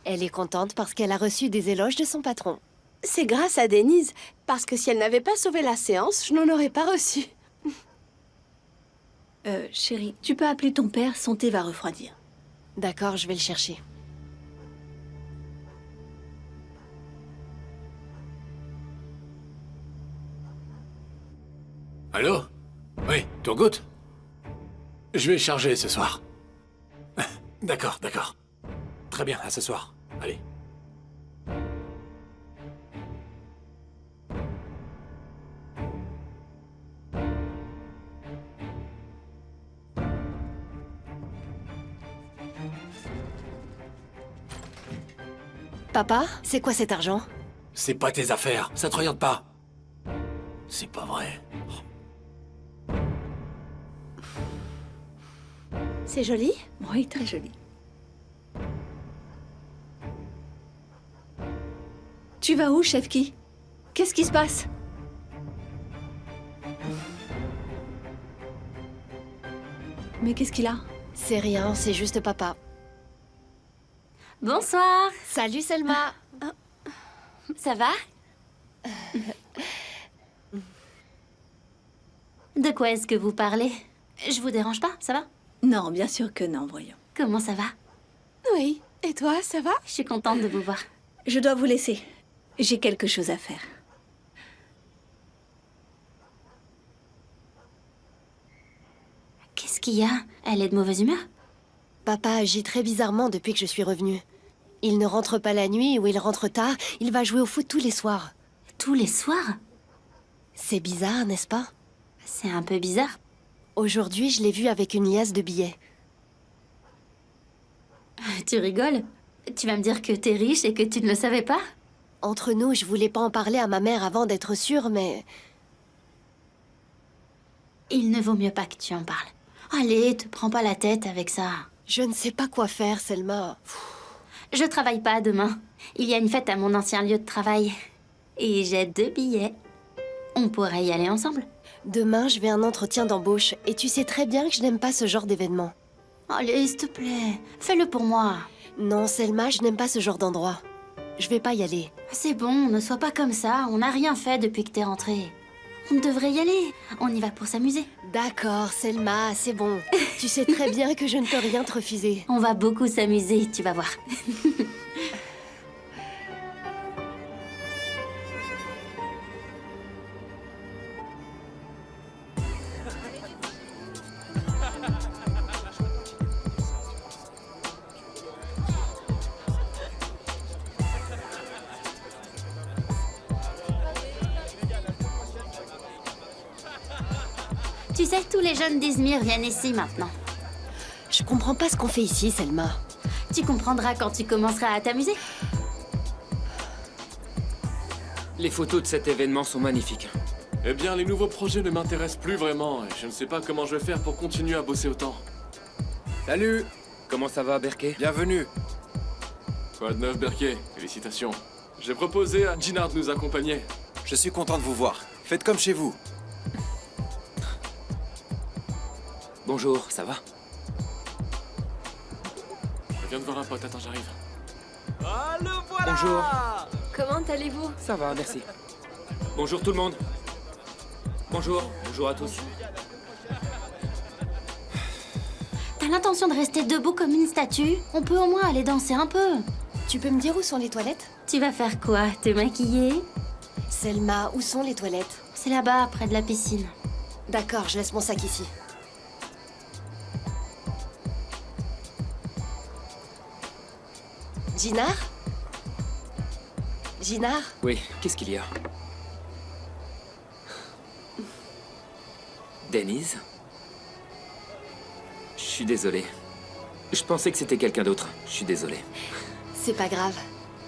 Elle est contente parce qu'elle a reçu des éloges de son patron. C'est grâce à Denise, parce que si elle n'avait pas sauvé la séance, je n'en aurais pas reçu. Chérie, tu peux appeler ton père, son thé va refroidir. D'accord, je vais le chercher. Allô? Oui, Turgut? Je vais charger ce soir. D'accord, d'accord. Très bien, à ce soir. Allez. Papa, c'est quoi cet argent? C'est pas tes affaires, ça te regarde pas. C'est pas vrai. C'est joli? Oui, très joli. Tu vas où, Chefki? Qu'est-ce qui se passe? Mais qu'est-ce qu'il a? C'est rien, c'est juste papa. Bonsoir. Salut Selma. Ça va? De quoi est-ce que vous parlez? Je vous dérange pas, ça va? Non, bien sûr que non, voyons. Comment ça va? Oui. Et toi, ça va? Je suis contente de vous voir. Je dois vous laisser. J'ai quelque chose à faire. Qu'est-ce qu'il y a? Elle est de mauvaise humeur? Papa agit très bizarrement depuis que je suis revenue. Il ne rentre pas la nuit ou il rentre tard. Il va jouer au foot tous les soirs. Tous les soirs? C'est bizarre, n'est-ce pas? C'est un peu bizarre. Aujourd'hui, je l'ai vu avec une liasse de billets. Tu rigoles? Tu vas me dire que t'es riche et que tu ne le savais pas? Entre nous, je voulais pas en parler à ma mère avant d'être sûre, mais... Il ne vaut mieux pas que tu en parles. Allez, te prends pas la tête avec ça. Je ne sais pas quoi faire, Selma. Je travaille pas demain. Il y a une fête à mon ancien lieu de travail. Et j'ai 2 billets. On pourrait y aller ensemble. Demain, je vais à un entretien d'embauche. Et tu sais très bien que je n'aime pas ce genre d'événement. Allez, s'il te plaît, fais-le pour moi. Non, Selma, je n'aime pas ce genre d'endroit. Je vais pas y aller. C'est bon, ne sois pas comme ça. On n'a rien fait depuis que t'es rentrée. On devrait y aller. On y va pour s'amuser. D'accord, Selma, c'est bon. Tu sais très bien que je ne peux rien te refuser. On va beaucoup s'amuser, tu vas voir. Tu sais, tous les jeunes d'Izmir viennent ici maintenant. Je comprends pas ce qu'on fait ici, Selma. Tu comprendras quand tu commenceras à t'amuser. Les photos de cet événement sont magnifiques. Eh bien, les nouveaux projets ne m'intéressent plus vraiment, et je ne sais pas comment je vais faire pour continuer à bosser autant. Salut! Comment ça va, Berke? Bienvenue. Quoi de neuf, Berke? Félicitations. J'ai proposé à Ginard de nous accompagner. Je suis content de vous voir. Faites comme chez vous. Bonjour, ça va? Je viens de voir un pote, attends, j'arrive. Bonjour. Comment allez-vous? Ça va, merci. Bonjour tout le monde. Bonjour, bonjour à tous. T'as l'intention de rester debout comme une statue? On peut au moins aller danser un peu. Tu peux me dire où sont les toilettes? Tu vas faire quoi? Te maquiller? Selma, où sont les toilettes? C'est là-bas, près de la piscine. D'accord, je laisse mon sac ici. Ginard? Ginard? Oui, qu'est-ce qu'il y a? Denise? Je suis désolé. Je pensais que c'était quelqu'un d'autre. Je suis désolé. C'est pas grave.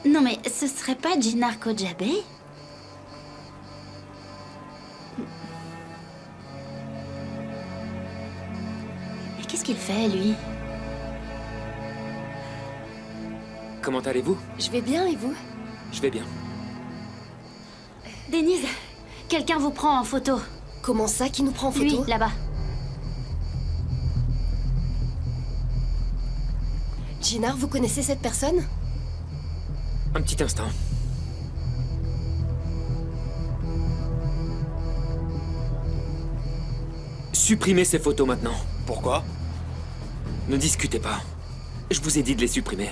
Non mais, ce serait pas Jinar Kojabé? Mais qu'est-ce qu'il fait, lui? Comment allez-vous? Je vais bien, et vous? Je vais bien. Denise, quelqu'un vous prend en photo. Comment ça, qui nous prend en photo? Lui, là-bas. Ginard, vous connaissez cette personne? Un petit instant. Supprimez ces photos maintenant. Pourquoi? Ne discutez pas. Je vous ai dit de les supprimer.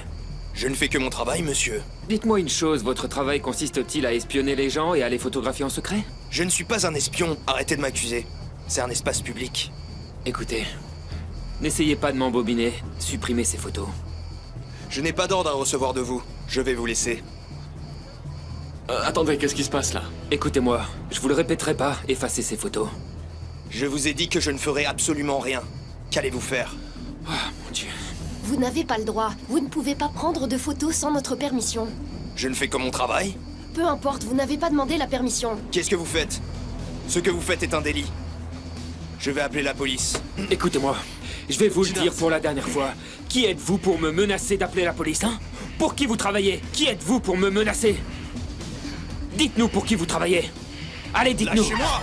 Je ne fais que mon travail, monsieur. Dites-moi une chose, votre travail consiste-t-il à espionner les gens et à les photographier en secret? Je ne suis pas un espion, arrêtez de m'accuser. C'est un espace public. Écoutez, n'essayez pas de m'embobiner. Supprimez ces photos. Je n'ai pas d'ordre à recevoir de vous. Je vais vous laisser. Attendez, qu'est-ce qui se passe là? Écoutez-moi, je vous le répéterai pas, effacez ces photos. Je vous ai dit que je ne ferai absolument rien. Qu'allez-vous faire? Mon Dieu. Vous n'avez pas le droit. Vous ne pouvez pas prendre de photos sans notre permission. Je ne fais que mon travail? Peu importe, vous n'avez pas demandé la permission. Qu'est-ce que vous faites? Ce que vous faites est un délit. Je vais appeler la police. Écoutez-moi, je vais vous le dire pour la dernière fois. Qui êtes-vous pour me menacer d'appeler la police, hein? Pour qui vous travaillez? Qui êtes-vous pour me menacer? Dites-nous pour qui vous travaillez. Allez, dites-nous. Lâchez-moi!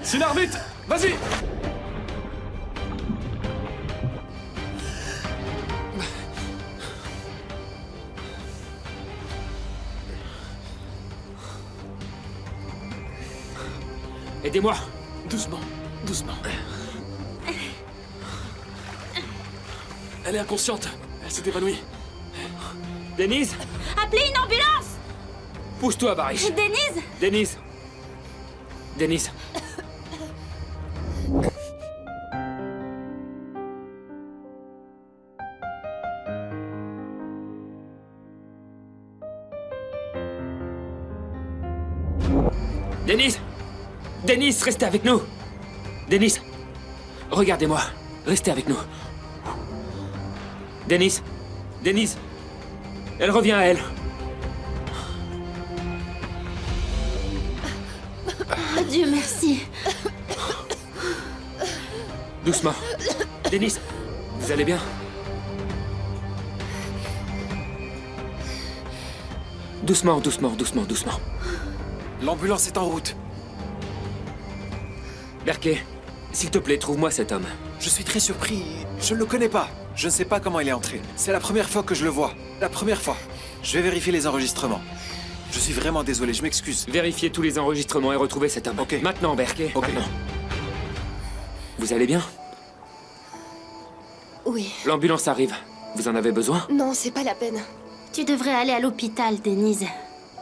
Sinar, vite! Vas-y! Aidez-moi. Doucement, doucement. Elle est inconsciente. Elle s'est évanouie. Denise, Appelez une ambulance! pousse-toi, Barish. Denise! Denise. Denise. Denise! Denise, restez avec nous! Denise! Regardez-moi. Restez avec nous. Denise! Denise! Elle revient à elle. Dieu merci. Doucement. Denise, vous allez bien? Doucement, doucement, doucement, doucement. L'ambulance est en route. Berkey, s'il te plaît, trouve-moi cet homme. Je suis très surpris. Je ne le connais pas. Je ne sais pas comment il est entré. C'est la première fois que je le vois. La première fois. Je vais vérifier les enregistrements. Je suis vraiment désolé, je m'excuse. Vérifiez tous les enregistrements et retrouvez cet homme. Ok. Maintenant, Berkey. Ok. Maintenant. Vous allez bien? Oui. L'ambulance arrive. Vous en avez besoin? Non, c'est pas la peine. Tu devrais aller à l'hôpital, Denise.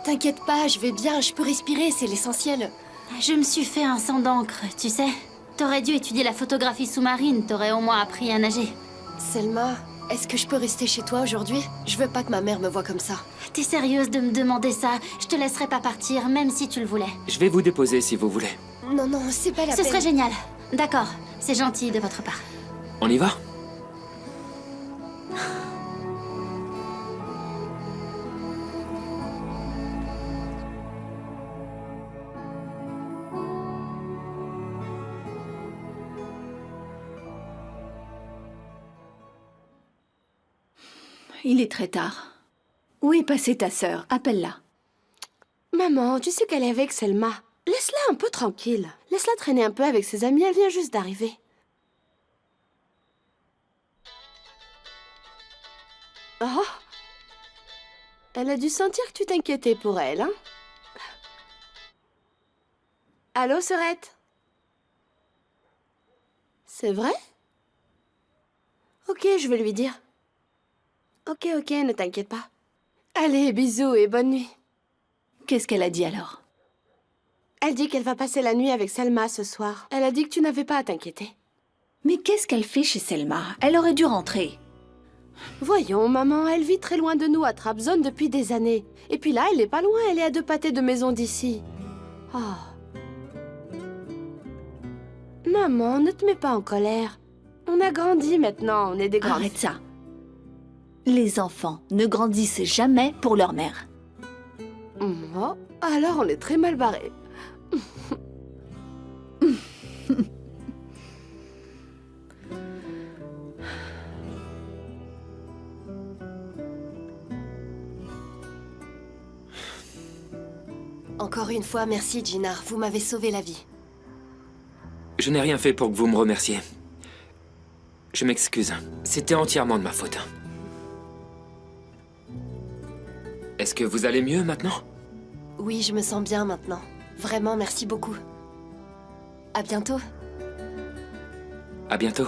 T'inquiète pas, je vais bien, je peux respirer, c'est l'essentiel. Je me suis fait un sang d'encre, tu sais. T'aurais dû étudier la photographie sous-marine, t'aurais au moins appris à nager. Selma, est-ce que je peux rester chez toi aujourd'hui? Je veux pas que ma mère me voie comme ça. T'es sérieuse de me demander ça? Je te laisserai pas partir, même si tu le voulais. Je vais vous déposer si vous voulez. Non, non, c'est pas la Ce peine. serait génial. D'accord, c'est gentil de votre part. On y va? Il est très tard. Où est passée ta sœur? Appelle-la. Maman, tu sais qu'elle est avec Selma. Laisse-la un peu tranquille. Laisse-la traîner un peu avec ses amis, elle vient juste d'arriver. Oh! Elle a dû sentir que tu t'inquiétais pour elle, hein? Allô, sœurette? C'est vrai? Ok, je vais lui dire. Ok, ne t'inquiète pas. Allez, bisous et bonne nuit. Qu'est-ce qu'elle a dit alors? Elle dit qu'elle va passer la nuit avec Selma ce soir. Elle a dit que tu n'avais pas à t'inquiéter. Mais qu'est-ce qu'elle fait chez Selma? Elle aurait dû rentrer. Voyons, maman, elle vit très loin de nous à Trabzon depuis des années. Et puis là, elle est pas loin, elle est à 2 pâtés de maison d'ici. Oh. Maman, ne te mets pas en colère. On a grandi maintenant, on est des grands. Arrête ça. Les enfants ne grandissent jamais pour leur mère. Oh, alors on est très mal barrés. Encore une fois, merci Jinar, vous m'avez sauvé la vie. Je n'ai rien fait pour que vous me remerciez. Je m'excuse. C'était entièrement de ma faute. Est-ce que vous allez mieux maintenant? Oui, je me sens bien maintenant. Vraiment, merci beaucoup. À bientôt. À bientôt.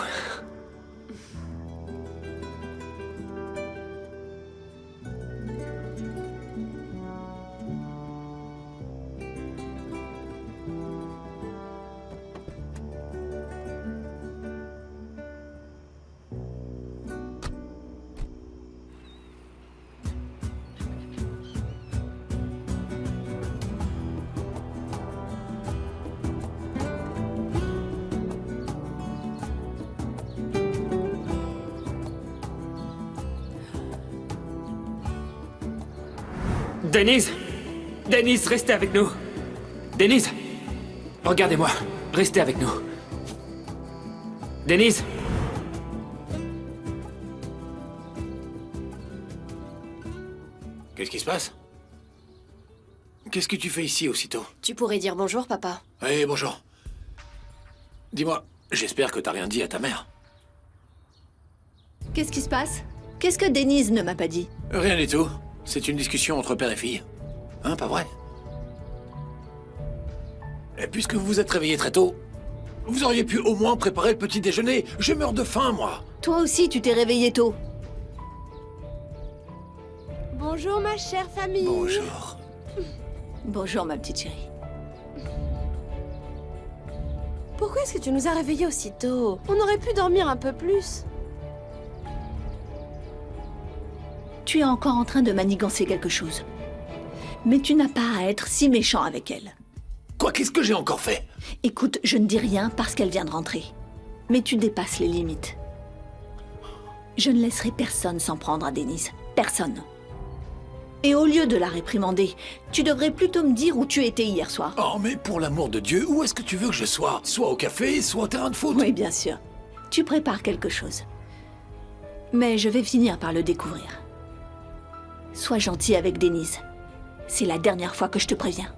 Denise! Denise, restez avec nous! Denise! Regardez-moi. Restez avec nous. Denise! Qu'est-ce qui se passe? Qu'est-ce que tu fais ici aussitôt? Tu pourrais dire bonjour, papa. Oui, bonjour. Dis-moi, j'espère que t'as rien dit à ta mère. Qu'est-ce qui se passe? Qu'est-ce que Denise ne m'a pas dit? Rien du tout. C'est une discussion entre père et fille. Hein, pas vrai? Et puisque vous vous êtes réveillé très tôt, vous auriez pu au moins préparer le petit déjeuner. Je meurs de faim, moi. Toi aussi, tu t'es réveillé tôt. Bonjour ma chère famille. Bonjour. Bonjour, ma petite chérie. Pourquoi est-ce que tu nous as réveillés aussitôt? On aurait pu dormir un peu plus. Tu es encore en train de manigancer quelque chose. Mais tu n'as pas à être si méchant avec elle. Quoi, qu'est-ce que j'ai encore fait? Écoute, je ne dis rien parce qu'elle vient de rentrer. Mais tu dépasses les limites. Je ne laisserai personne s'en prendre à Denise. Personne. Et au lieu de la réprimander, tu devrais plutôt me dire où tu étais hier soir. Oh, mais pour l'amour de Dieu, où est-ce que tu veux que je sois? Soit au café, soit au terrain de foot. Oui, bien sûr. Tu prépares quelque chose. Mais je vais finir par le découvrir. Sois gentil avec Denise. C'est la dernière fois que je te préviens.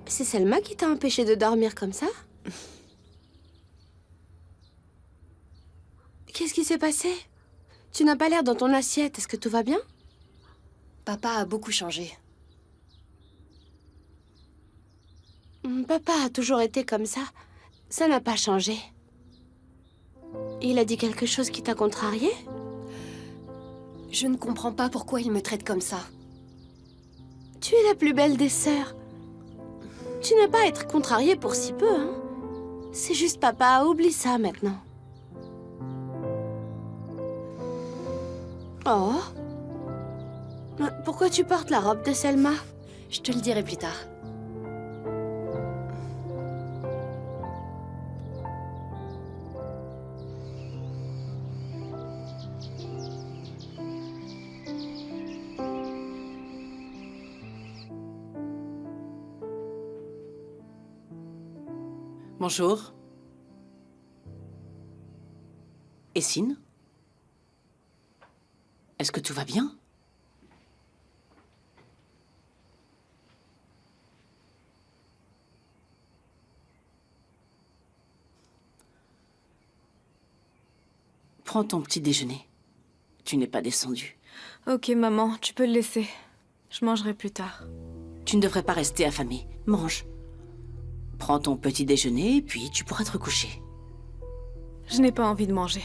C'est Selma qui t'a empêché de dormir comme ça? Qu'est-ce qui s'est passé? Tu n'as pas l'air dans ton assiette. Est-ce que tout va bien? Papa a beaucoup changé. Papa a toujours été comme ça. Ça n'a pas changé. Il a dit quelque chose qui t'a contrarié? Je ne comprends pas pourquoi il me traite comme ça. Tu es la plus belle des sœurs. Tu n'as pas à être contrariée pour si peu, hein? C'est juste papa, oublie ça maintenant. Oh. Pourquoi tu portes la robe de Selma? Je te le dirai plus tard. Bonjour. Essine? Est-ce que tout va bien? Prends ton petit déjeuner. Tu n'es pas descendu. Ok, maman, tu peux le laisser. Je mangerai plus tard. Tu ne devrais pas rester affamé. Mange. Prends ton petit déjeuner, puis tu pourras te recoucher. Je n'ai pas envie de manger.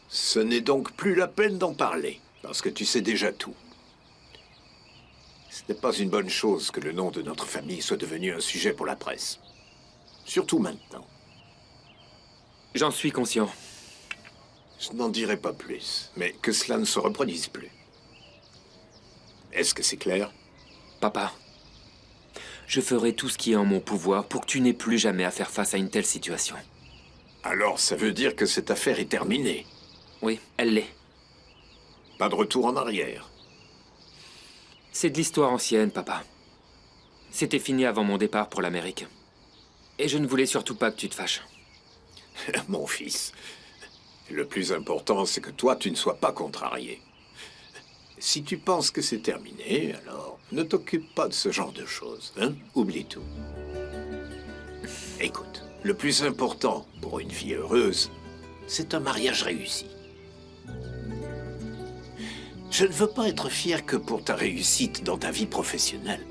Ce n'est donc plus la peine d'en parler, parce que tu sais déjà tout. Ce n'est pas une bonne chose que le nom de notre famille soit devenu un sujet pour la presse. Surtout maintenant. J'en suis conscient. Je n'en dirai pas plus, mais que cela ne se reproduise plus. Est-ce que c'est clair? Papa, Je ferai tout ce qui est en mon pouvoir pour que tu n'aies plus jamais à faire face à une telle situation. Alors, ça veut dire que cette affaire est terminée. Oui, elle l'est. Pas de retour en arrière. C'est de l'histoire ancienne, papa. C'était fini avant mon départ pour l'Amérique. Et je ne voulais surtout pas que tu te fâches. Mon fils, le plus important, c'est que toi, tu ne sois pas contrarié. Si tu penses que c'est terminé, alors ne t'occupe pas de ce genre de choses, hein? Oublie tout. Écoute, le plus important pour une fille heureuse, c'est un mariage réussi. Je ne veux pas être fier que pour ta réussite dans ta vie professionnelle,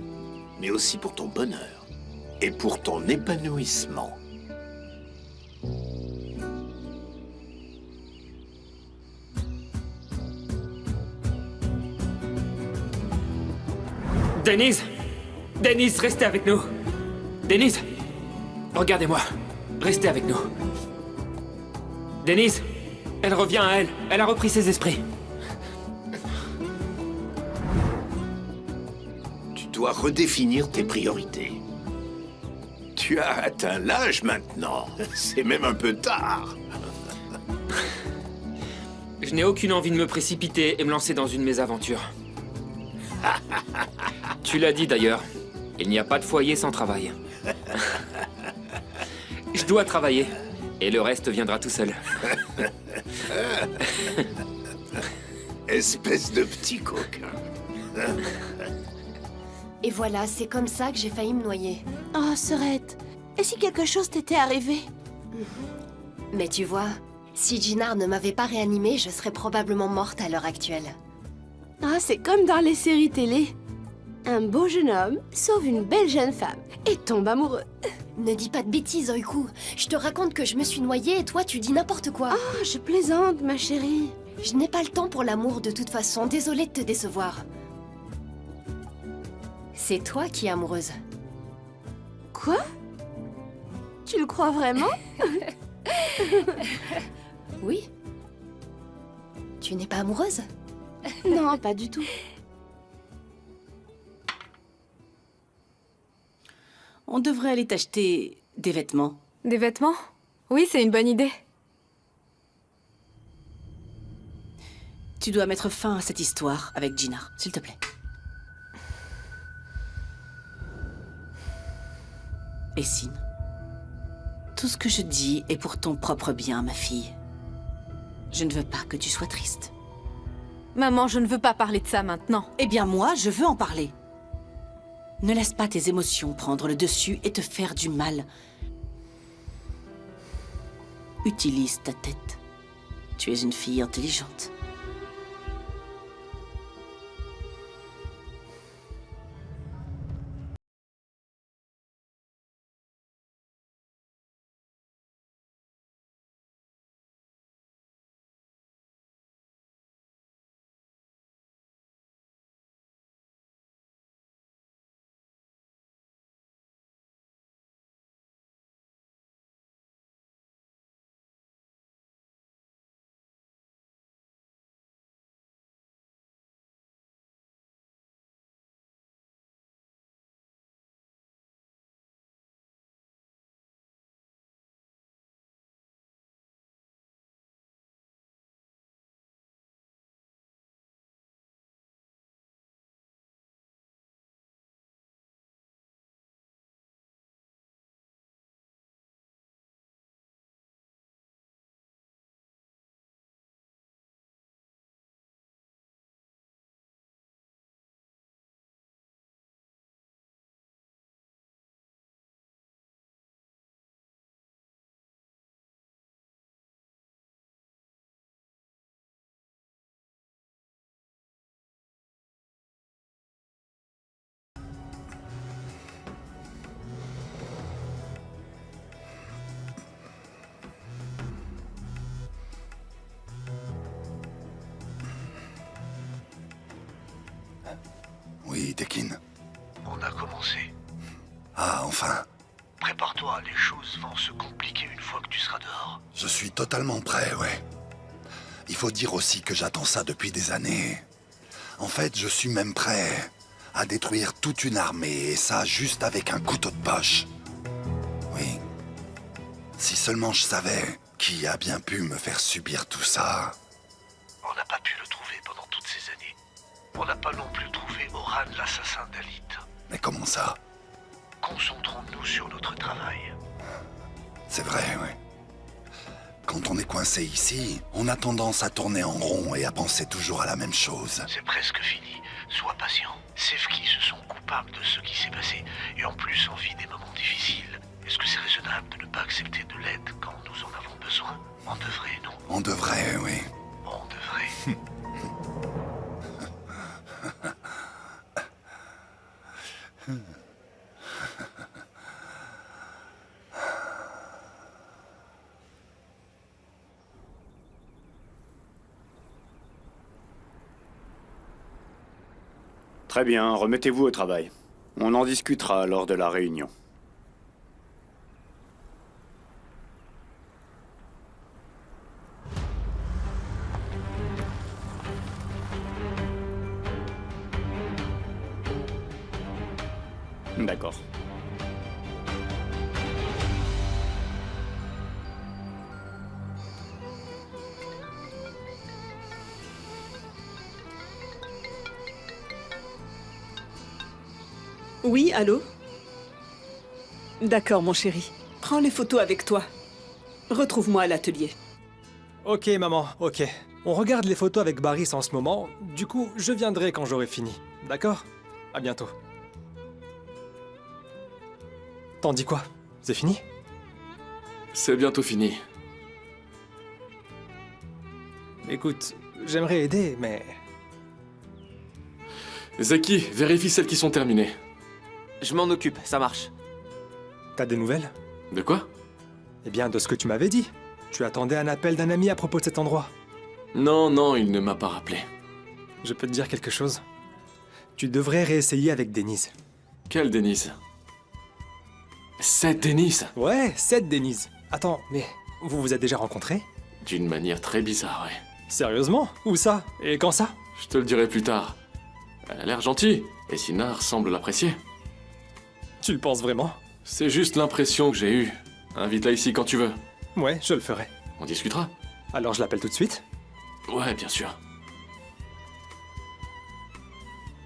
mais aussi pour ton bonheur et pour ton épanouissement. Denise! Denise, restez avec nous! Denise! Regardez-moi. Restez avec nous. Denise! Elle revient à elle. Elle a repris ses esprits. Tu dois redéfinir tes priorités. Tu as atteint l'âge maintenant. C'est même un peu tard. Je n'ai aucune envie de me précipiter et me lancer dans une mésaventure. Tu l'as dit d'ailleurs. Il n'y a pas de foyer sans travail. Je dois travailler. Et le reste viendra tout seul. Espèce de petit coquin. Et voilà, c'est comme ça que j'ai failli me noyer. Oh, Serette, et si quelque chose t'était arrivé? Mais tu vois, si Ginard ne m'avait pas réanimée, je serais probablement morte à l'heure actuelle. Ah, c'est comme dans les séries télé. Un beau jeune homme sauve une belle jeune femme et tombe amoureux. Ne dis pas de bêtises, Oiku. Je te raconte que je me suis noyée et toi, tu dis n'importe quoi. Oh, je plaisante, ma chérie. Je n'ai pas le temps pour l'amour de toute façon. Désolée de te décevoir. C'est toi qui es amoureuse. Quoi? Tu le crois vraiment? Oui. Tu n'es pas amoureuse? Non, pas du tout. On devrait aller t'acheter des vêtements. Des vêtements? Oui, c'est une bonne idée. Tu dois mettre fin à cette histoire avec Gina, s'il te plaît. Essine, tout ce que je dis est pour ton propre bien, ma fille. Je ne veux pas que tu sois triste. Maman, je ne veux pas parler de ça maintenant. Eh bien, moi, je veux en parler. Ne laisse pas tes émotions prendre le dessus et te faire du mal. Utilise ta tête. Tu es une fille intelligente. Oui, Tekin. On a commencé. Ah, enfin. Prépare-toi, les choses vont se compliquer une fois que tu seras dehors. Je suis totalement prêt, ouais. Il faut dire aussi que j'attends ça depuis des années. En fait, je suis même prêt à détruire toute une armée, et ça juste avec un couteau de poche. Oui. Si seulement je savais qui a bien pu me faire subir tout ça. On n'a pas pu le trouver pendant toutes ces années. On n'a pas non plus trouvé Oran, l'assassin d'Alit. Mais comment ça? Concentrons-nous sur notre travail. C'est vrai, oui. Quand on est coincé ici, on a tendance à tourner en rond et à penser toujours à la même chose. C'est presque fini. Sois patient. Sevki se sont coupables de ce qui s'est passé, et en plus on vit des moments difficiles. Est-ce que c'est raisonnable de ne pas accepter de l'aide quand nous en avons besoin? On devrait, non? On devrait, oui. On devrait. Très bien, remettez-vous au travail. On en discutera lors de la réunion. D'accord. Oui, allô? D'accord, mon chéri. Prends les photos avec toi. Retrouve-moi à l'atelier. Ok, maman, ok. On regarde les photos avec Baris en ce moment, du coup, je viendrai quand j'aurai fini. D'accord? À bientôt. T'en dis quoi? C'est fini? C'est bientôt fini. Écoute, j'aimerais aider, mais... Zeki, vérifie celles qui sont terminées. Je m'en occupe, ça marche. T'as des nouvelles? De quoi? Eh bien, de ce que tu m'avais dit. Tu attendais un appel d'un ami à propos de cet endroit. Non, non, il ne m'a pas rappelé. Je peux te dire quelque chose? Tu devrais réessayer avec Denise. Quelle Denise? Cette Denise? Ouais, cette Denise. Attends, mais vous vous êtes déjà rencontrés? D'une manière très bizarre, ouais. Sérieusement? Où ça? Et quand ça? Je te le dirai plus tard. Elle a l'air gentille, et Sinar semble l'apprécier. Tu le penses vraiment? C'est juste l'impression que j'ai eue. Invite-la ici quand tu veux. Ouais, je le ferai. On discutera. Alors je l'appelle tout de suite? Ouais, bien sûr.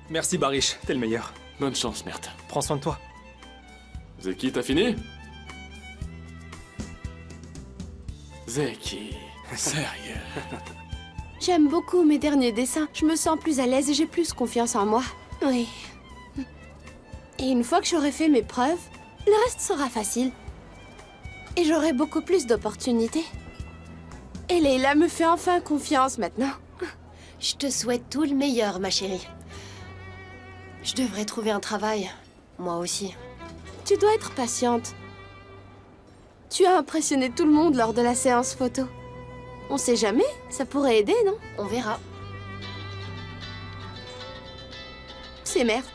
Merci Barish, t'es le meilleur. Bonne chance, merde. Prends soin de toi. Zeki, t'as fini? Zeki, sérieux. J'aime beaucoup mes derniers dessins. Je me sens plus à l'aise et j'ai plus confiance en moi. Oui. Et une fois que j'aurai fait mes preuves, le reste sera facile. Et j'aurai beaucoup plus d'opportunités. Et Leila me fait enfin confiance maintenant. Je te souhaite tout le meilleur, ma chérie. Je devrais trouver un travail. Moi aussi. Tu dois être patiente. Tu as impressionné tout le monde lors de la séance photo. On sait jamais, ça pourrait aider, non? On verra. C'est Mert.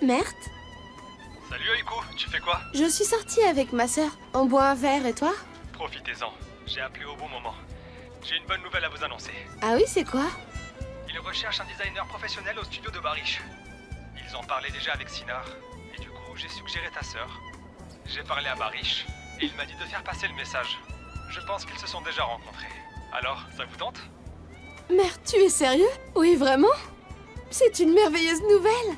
Mert? Salut Aiko, tu fais quoi? Je suis sortie avec ma sœur. On boit un verre et toi? Profitez-en, j'ai appelé au bon moment. J'ai une bonne nouvelle à vous annoncer. Ah oui, c'est quoi? Ils recherchent un designer professionnel au studio de Barish. Ils en parlaient déjà avec Sinar, et du coup j'ai suggéré ta sœur. J'ai parlé à Barish, et il m'a dit de faire passer le message. Je pense qu'ils se sont déjà rencontrés. Alors, ça vous tente? Mert, tu es sérieux? Oui, vraiment? C'est une merveilleuse nouvelle.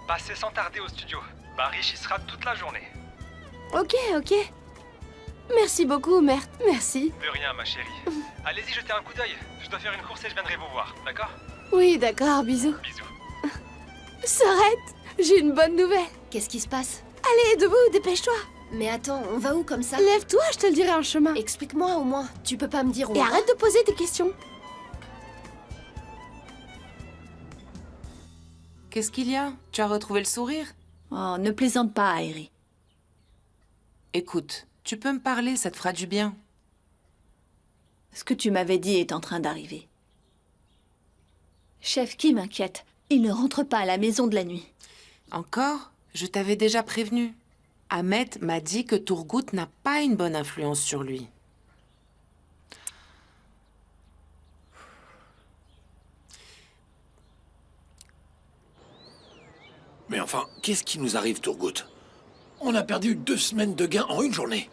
Passez sans tarder au studio. Barish y sera toute la journée. Ok, ok. Merci beaucoup, Mert. Merci. De rien, ma chérie. Allez-y, jetez un coup d'œil. Je dois faire une course et je viendrai vous voir, d'accord? Oui, d'accord, bisous. Bisous. Sorette, j'ai une bonne nouvelle. Qu'est-ce qui se passe? Allez, debout, dépêche-toi. Mais attends, on va où comme ça? Lève-toi, je te le dirai en chemin. Explique-moi au moins. Tu peux pas me dire où. Et arrête de poser tes questions. Qu'est-ce qu'il y a? Tu as retrouvé le sourire? Oh, ne plaisante pas, Airi. Écoute, tu peux me parler, ça te fera du bien. Ce que tu m'avais dit est en train d'arriver. Chef, qui m'inquiète? Il ne rentre pas à la maison de la nuit. Encore? Je t'avais déjà prévenu. Ahmed m'a dit que Turgut n'a pas une bonne influence sur lui. Mais enfin, qu'est-ce qui nous arrive, Turgut? On a perdu 2 semaines de gains en une journée.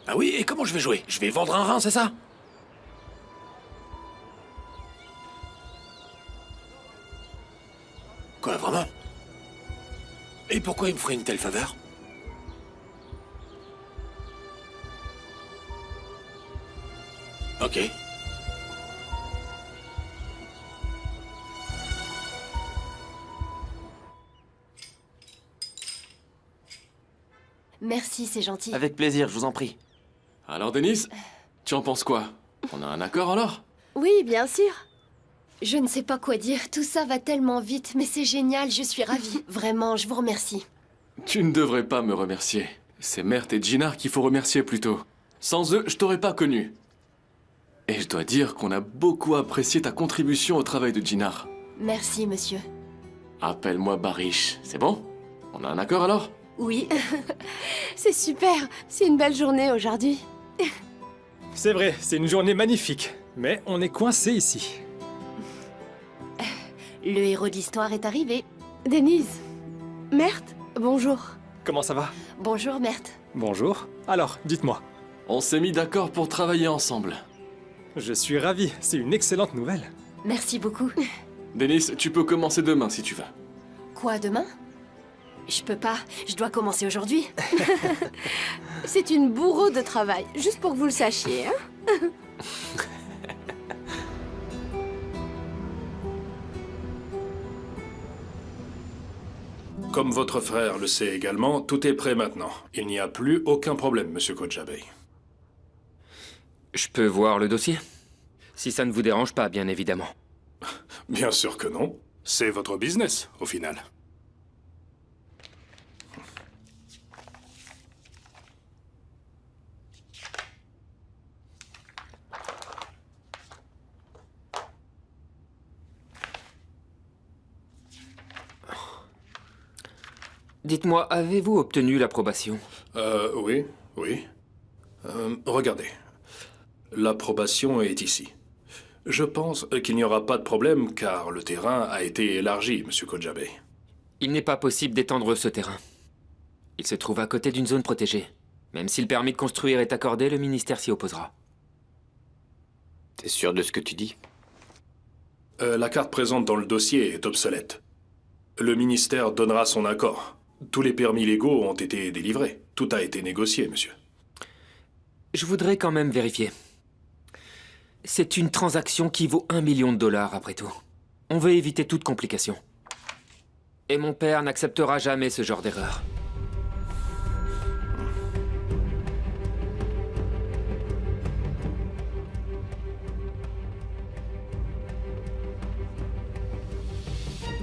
Ah oui, et comment je vais jouer? Je vais vendre un rein, c'est ça? Quoi, vraiment? Et pourquoi il me ferait une telle faveur? Ok. Merci, c'est gentil. Avec plaisir, je vous en prie. Alors, Denise, tu en penses quoi? On a un accord alors? Oui, bien sûr. Je ne sais pas quoi dire. Tout ça va tellement vite, mais c'est génial, je suis ravie. Vraiment, je vous remercie. Tu ne devrais pas me remercier. C'est Mert et Gina qu'il faut remercier plutôt. Sans eux, je t'aurais pas connu. Et je dois dire qu'on a beaucoup apprécié ta contribution au travail de Gina. Merci, monsieur. Appelle-moi Barish, c'est bon? On a un accord alors? Oui. C'est super. C'est une belle journée aujourd'hui. C'est vrai, c'est une journée magnifique. Mais on est coincé ici. Le héros d'histoire est arrivé. Denise. Mert, bonjour. Comment ça va? Bonjour, Mert. Bonjour. Alors, dites-moi. On s'est mis d'accord pour travailler ensemble. Je suis ravi, c'est une excellente nouvelle. Merci beaucoup. Denise, tu peux commencer demain si tu veux. Quoi, demain? Je peux pas, je dois commencer aujourd'hui. C'est une bourreau de travail, juste pour que vous le sachiez, hein. Comme votre frère le sait également, tout est prêt maintenant. Il n'y a plus aucun problème, monsieur Kojabey. Je peux voir le dossier? Si ça ne vous dérange pas, bien évidemment. Bien sûr que non. C'est votre business, au final. Dites-moi, avez-vous obtenu l'approbation? Oui. Regardez. L'approbation est ici. Je pense qu'il n'y aura pas de problème car le terrain a été élargi, monsieur Kojabey. Il n'est pas possible d'étendre ce terrain. Il se trouve à côté d'une zone protégée. Même si le permis de construire est accordé, le ministère s'y opposera. T'es sûr de ce que tu dis? La carte présente dans le dossier est obsolète. Le ministère donnera son accord. Tous les permis légaux ont été délivrés. Tout a été négocié, monsieur. Je voudrais quand même vérifier. C'est une transaction qui vaut $1 million après tout. On veut éviter toute complication. Et mon père n'acceptera jamais ce genre d'erreur.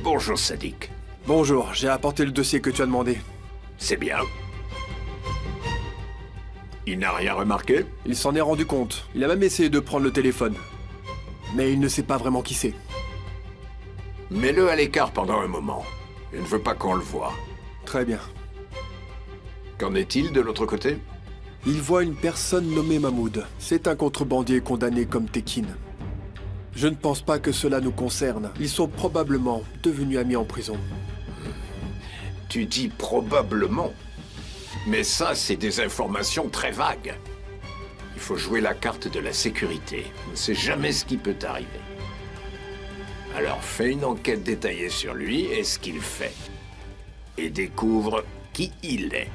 Bonjour, Sadiq. Bonjour, j'ai apporté le dossier que tu as demandé. C'est bien. Il n'a rien remarqué? Il s'en est rendu compte. Il a même essayé de prendre le téléphone. Mais il ne sait pas vraiment qui c'est. Mets-le à l'écart pendant un moment. Je ne veux pas qu'on le voie. Très bien. Qu'en est-il de l'autre côté? Il voit une personne nommée Mahmoud. C'est un contrebandier condamné comme Tekin. Je ne pense pas que cela nous concerne. Ils sont probablement devenus amis en prison. Tu dis probablement. Mais ça, c'est des informations très vagues. Il faut jouer la carte de la sécurité. On ne sait jamais ce qui peut arriver. Alors fais une enquête détaillée sur lui et ce qu'il fait. Et découvre qui il est.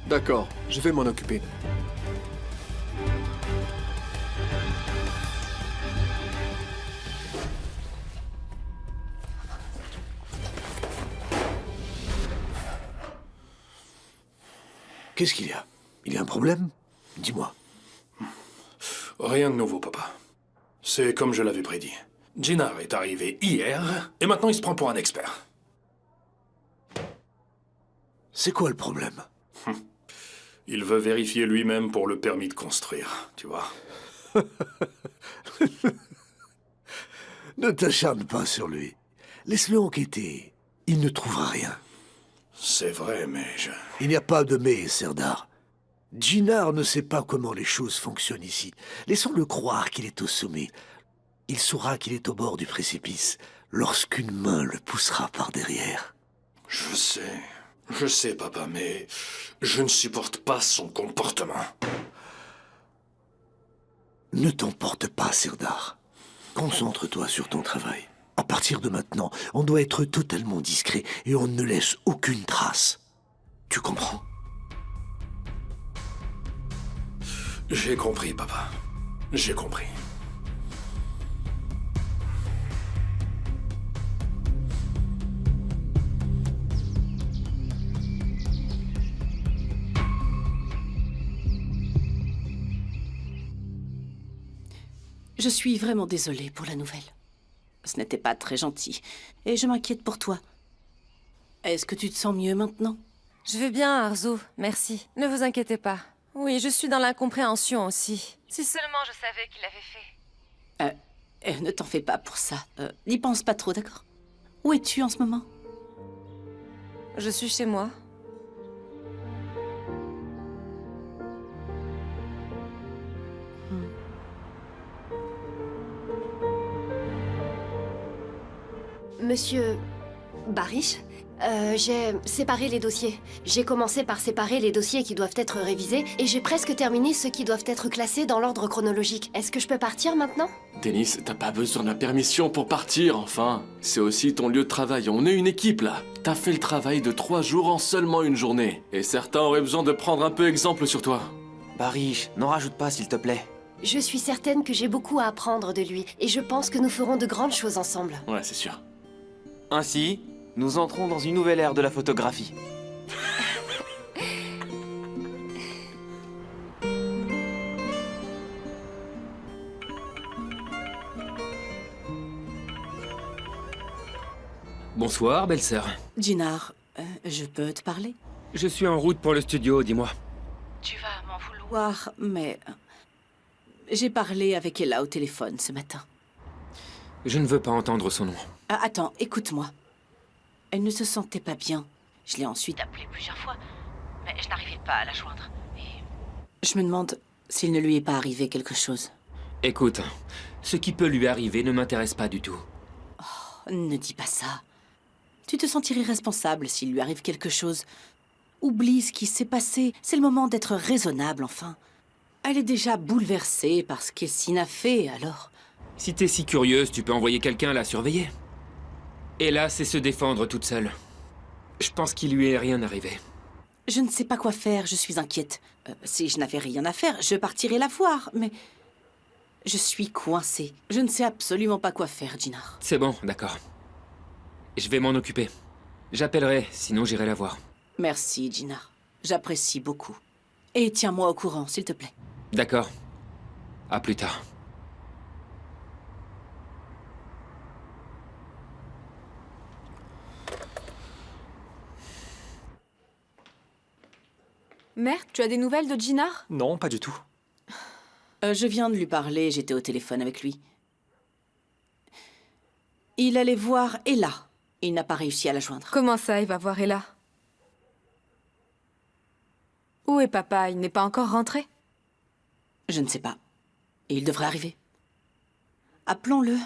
D'accord, je vais m'en occuper. Qu'est-ce qu'il y a? Il y a un problème? Dis-moi. Rien de nouveau, papa. C'est comme je l'avais prédit. Gina est arrivé hier, et maintenant il se prend pour un expert. C'est quoi le problème? Il veut vérifier lui-même pour le permis de construire, tu vois. Ne t'acharne pas sur lui. Laisse-le enquêter. Il ne trouvera rien. C'est vrai, mais je... Il n'y a pas de mais, Serdar. Jinar ne sait pas comment les choses fonctionnent ici. Laissons-le croire qu'il est au sommet. Il saura qu'il est au bord du précipice lorsqu'une main le poussera par derrière. Je sais, papa, mais je ne supporte pas son comportement. Ne t'emporte pas, Sirdar. Concentre-toi sur ton travail. À partir de maintenant, on doit être totalement discret et on ne laisse aucune trace. Tu comprends? J'ai compris, papa. J'ai compris. Je suis vraiment désolée pour la nouvelle. Ce n'était pas très gentil. Et je m'inquiète pour toi. Est-ce que tu te sens mieux maintenant? Je vais bien, Arzo, merci. Ne vous inquiétez pas. Oui, je suis dans l'incompréhension aussi. Si seulement je savais qu'il avait fait. Ne t'en fais pas pour ça. N'y pense pas trop, d'accord? Où es-tu en ce moment? Je suis chez moi. Monsieur Barish, j'ai séparé les dossiers. J'ai commencé par séparer les dossiers qui doivent être révisés et j'ai presque terminé ceux qui doivent être classés dans l'ordre chronologique. Est-ce que je peux partir maintenant? Denis, t'as pas besoin de la permission pour partir, enfin. C'est aussi ton lieu de travail. On est une équipe, là. T'as fait le travail de 3 jours en seulement une journée. Et certains auraient besoin de prendre un peu exemple sur toi. Barish, n'en rajoute pas, s'il te plaît. Je suis certaine que j'ai beaucoup à apprendre de lui et je pense que nous ferons de grandes choses ensemble. Ouais, c'est sûr. Ainsi, nous entrons dans une nouvelle ère de la photographie. Bonsoir, belle-sœur. Jinar, je peux te parler? Je suis en route pour le studio, dis-moi. Tu vas m'en vouloir, mais... J'ai parlé avec Ella au téléphone ce matin. Je ne veux pas entendre son nom. Ah, attends, écoute-moi. Elle ne se sentait pas bien. Je l'ai ensuite appelée plusieurs fois, mais je n'arrivais pas à la joindre. Et... Je me demande s'il ne lui est pas arrivé quelque chose. Écoute, ce qui peut lui arriver ne m'intéresse pas du tout. Oh, ne dis pas ça. Tu te sentirais responsable s'il lui arrive quelque chose. Oublie ce qui s'est passé. C'est le moment d'être raisonnable, enfin. Elle est déjà bouleversée par ce qu'Essine a fait, alors... Si t'es si curieuse, tu peux envoyer quelqu'un la surveiller. Et là, c'est se défendre toute seule. Je pense qu'il lui est rien arrivé. Je ne sais pas quoi faire, je suis inquiète. Si je n'avais rien à faire, je partirais la voir, mais... Je suis coincée. Je ne sais absolument pas quoi faire, Jinar. C'est bon, d'accord. Je vais m'en occuper. J'appellerai, sinon j'irai la voir. Merci, Jinar. J'apprécie beaucoup. Et tiens-moi au courant, s'il te plaît. D'accord. À plus tard. Merde, tu as des nouvelles de Jinar? Non, pas du tout. Je viens de lui parler, j'étais au téléphone avec lui. Il allait voir Ella. Il n'a pas réussi à la joindre. Comment ça, il va voir Ella? Où est papa? Il n'est pas encore rentré? Je ne sais pas. Il devrait arriver. Appelons-le.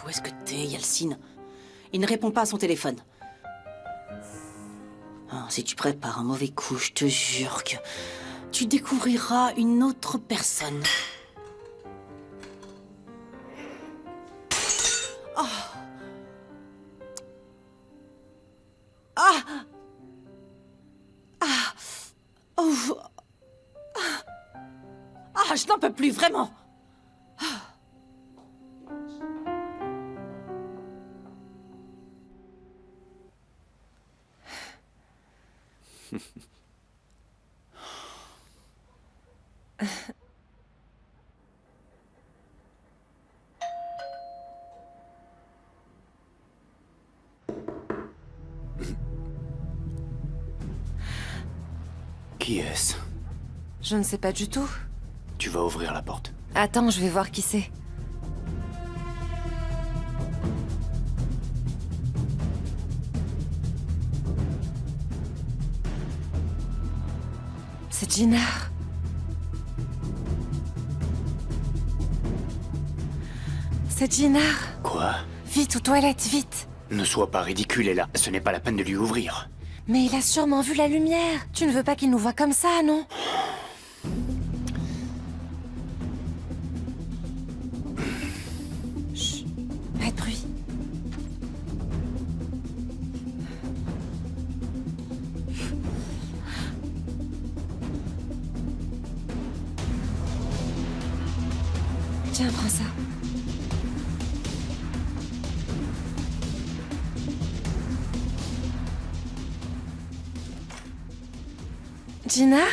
Où est-ce que t'es, Yalcine? Il ne répond pas à son téléphone. Oh, si tu prépares un mauvais coup, je te jure que tu découvriras une autre personne. Oh. Ah. Ah. Oh. Ah, je n'en peux plus, vraiment. Qui est-ce? Je ne sais pas du tout. Tu vas ouvrir la porte. Attends, je vais voir qui c'est. C'est Jinar. C'est Jinar. Quoi? Vite, aux toilettes, vite. Ne sois pas ridicule, Ella. Ce n'est pas la peine de lui ouvrir. Mais il a sûrement vu la lumière. Tu ne veux pas qu'il nous voie comme ça, non? Chut, pas de bruit. Tiens, prends ça. Jinar,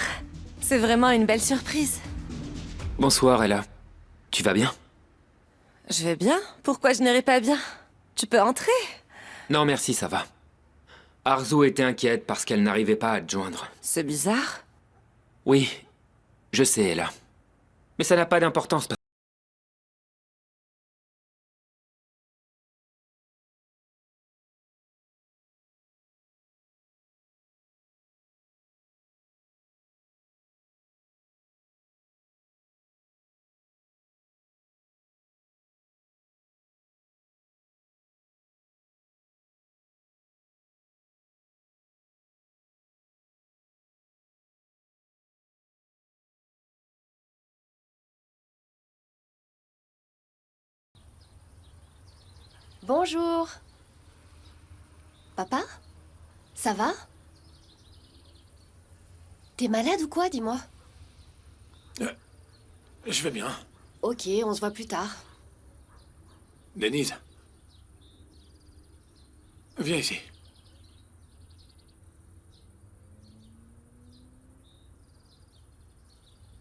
c'est vraiment une belle surprise. Bonsoir, Ella. Tu vas bien? Je vais bien. Pourquoi je n'irai pas bien? Tu peux entrer. Non, merci, ça va. Arzu était inquiète parce qu'elle n'arrivait pas à te joindre. C'est bizarre. Oui, je sais, Ella. Mais ça n'a pas d'importance. Bonjour. Papa? Ça va? T'es malade ou quoi, dis-moi? Je vais bien. Ok, on se voit plus tard. Denise. Viens ici.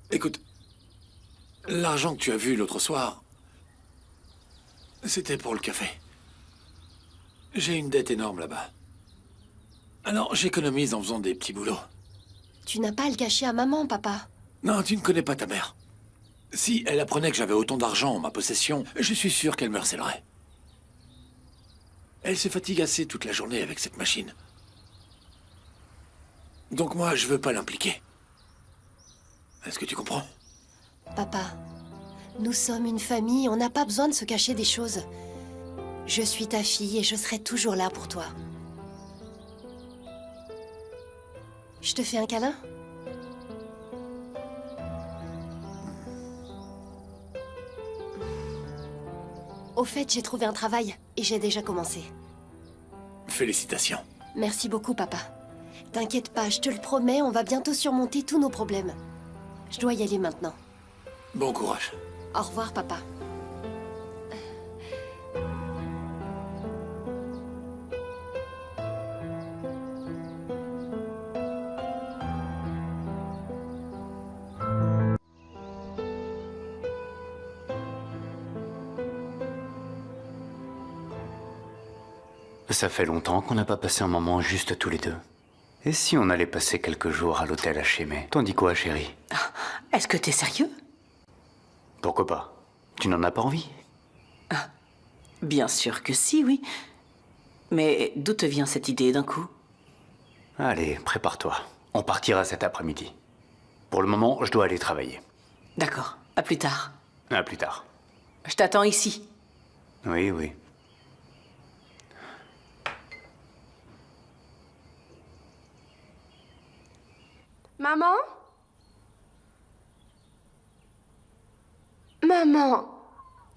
Écoute, l'argent que tu as vu l'autre soir, c'était pour le café. J'ai une dette énorme là-bas. Alors j'économise en faisant des petits boulots. Tu n'as pas à le cacher à maman, papa. Non, tu ne connais pas ta mère. Si elle apprenait que j'avais autant d'argent en ma possession, je suis sûr qu'elle me harcèlerait. Elle se fatigue assez toute la journée avec cette machine. Donc moi, je veux pas l'impliquer. Est-ce que tu comprends? Papa, nous sommes une famille, on n'a pas besoin de se cacher des choses. Je suis ta fille et je serai toujours là pour toi. Je te fais un câlin? Au fait, j'ai trouvé un travail et j'ai déjà commencé. Félicitations. Merci beaucoup, papa. T'inquiète pas, je te le promets, on va bientôt surmonter tous nos problèmes. Je dois y aller maintenant. Bon courage. Au revoir, papa. Ça fait longtemps qu'on n'a pas passé un moment juste tous les deux. Et si on allait passer quelques jours à l'hôtel Hachemé? T'en dis quoi, chérie? Est-ce que t'es sérieux? Pourquoi pas? Tu n'en as pas envie? Bien sûr que si, oui. Mais d'où te vient cette idée d'un coup? Allez, prépare-toi. On partira cet après-midi. Pour le moment, je dois aller travailler. D'accord, à plus tard. À plus tard. Je t'attends ici. Oui, oui. Maman? Maman,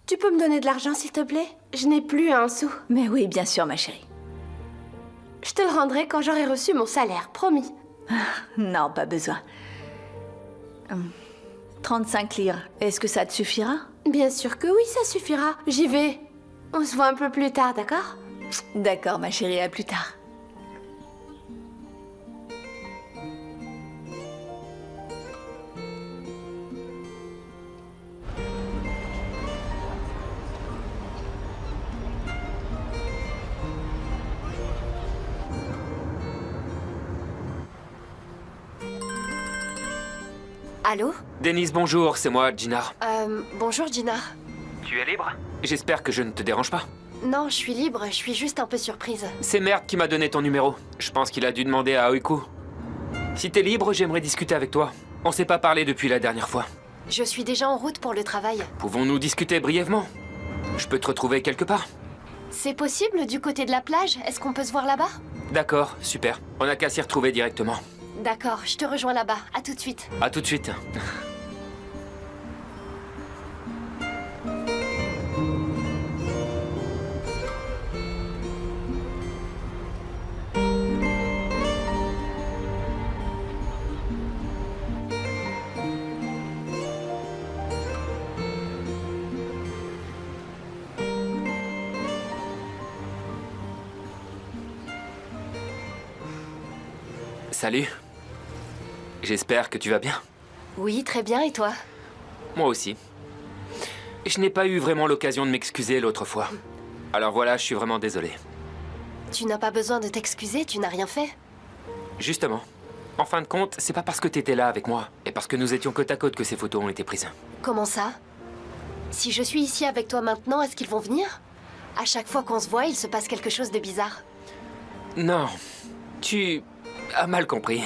tu peux me donner de l'argent, s'il te plaît? Je n'ai plus un sou. Mais oui, bien sûr, ma chérie. Je te le rendrai quand j'aurai reçu mon salaire, promis. Non, pas besoin. 35 livres, est-ce que ça te suffira? Bien sûr que oui, ça suffira. J'y vais. On se voit un peu plus tard, d'accord? D'accord, ma chérie, à plus tard. Allô? Denise, bonjour, c'est moi, Jinar. Bonjour Jinar. Tu es libre? J'espère que je ne te dérange pas. Non, je suis libre, je suis juste un peu surprise. C'est Mert qui m'a donné ton numéro. Je pense qu'il a dû demander à Aoiku. Si t'es libre, j'aimerais discuter avec toi. On s'est pas parlé depuis la dernière fois. Je suis déjà en route pour le travail. Pouvons-nous discuter brièvement? Je peux te retrouver quelque part? C'est possible du côté de la plage? Est-ce qu'on peut se voir là-bas? D'accord, super. On n'a qu'à s'y retrouver directement. D'accord, je te rejoins là-bas. À tout de suite. À tout de suite. Salut. J'espère que tu vas bien. Oui, très bien, et toi? Moi aussi. Je n'ai pas eu vraiment l'occasion de m'excuser l'autre fois. Alors voilà, je suis vraiment désolé. Tu n'as pas besoin de t'excuser, tu n'as rien fait. Justement. En fin de compte, c'est pas parce que t'étais là avec moi, et parce que nous étions côte à côte que ces photos ont été prises. Comment ça? Si je suis ici avec toi maintenant, est-ce qu'ils vont venir? À chaque fois qu'on se voit, il se passe quelque chose de bizarre. Non, tu as mal compris.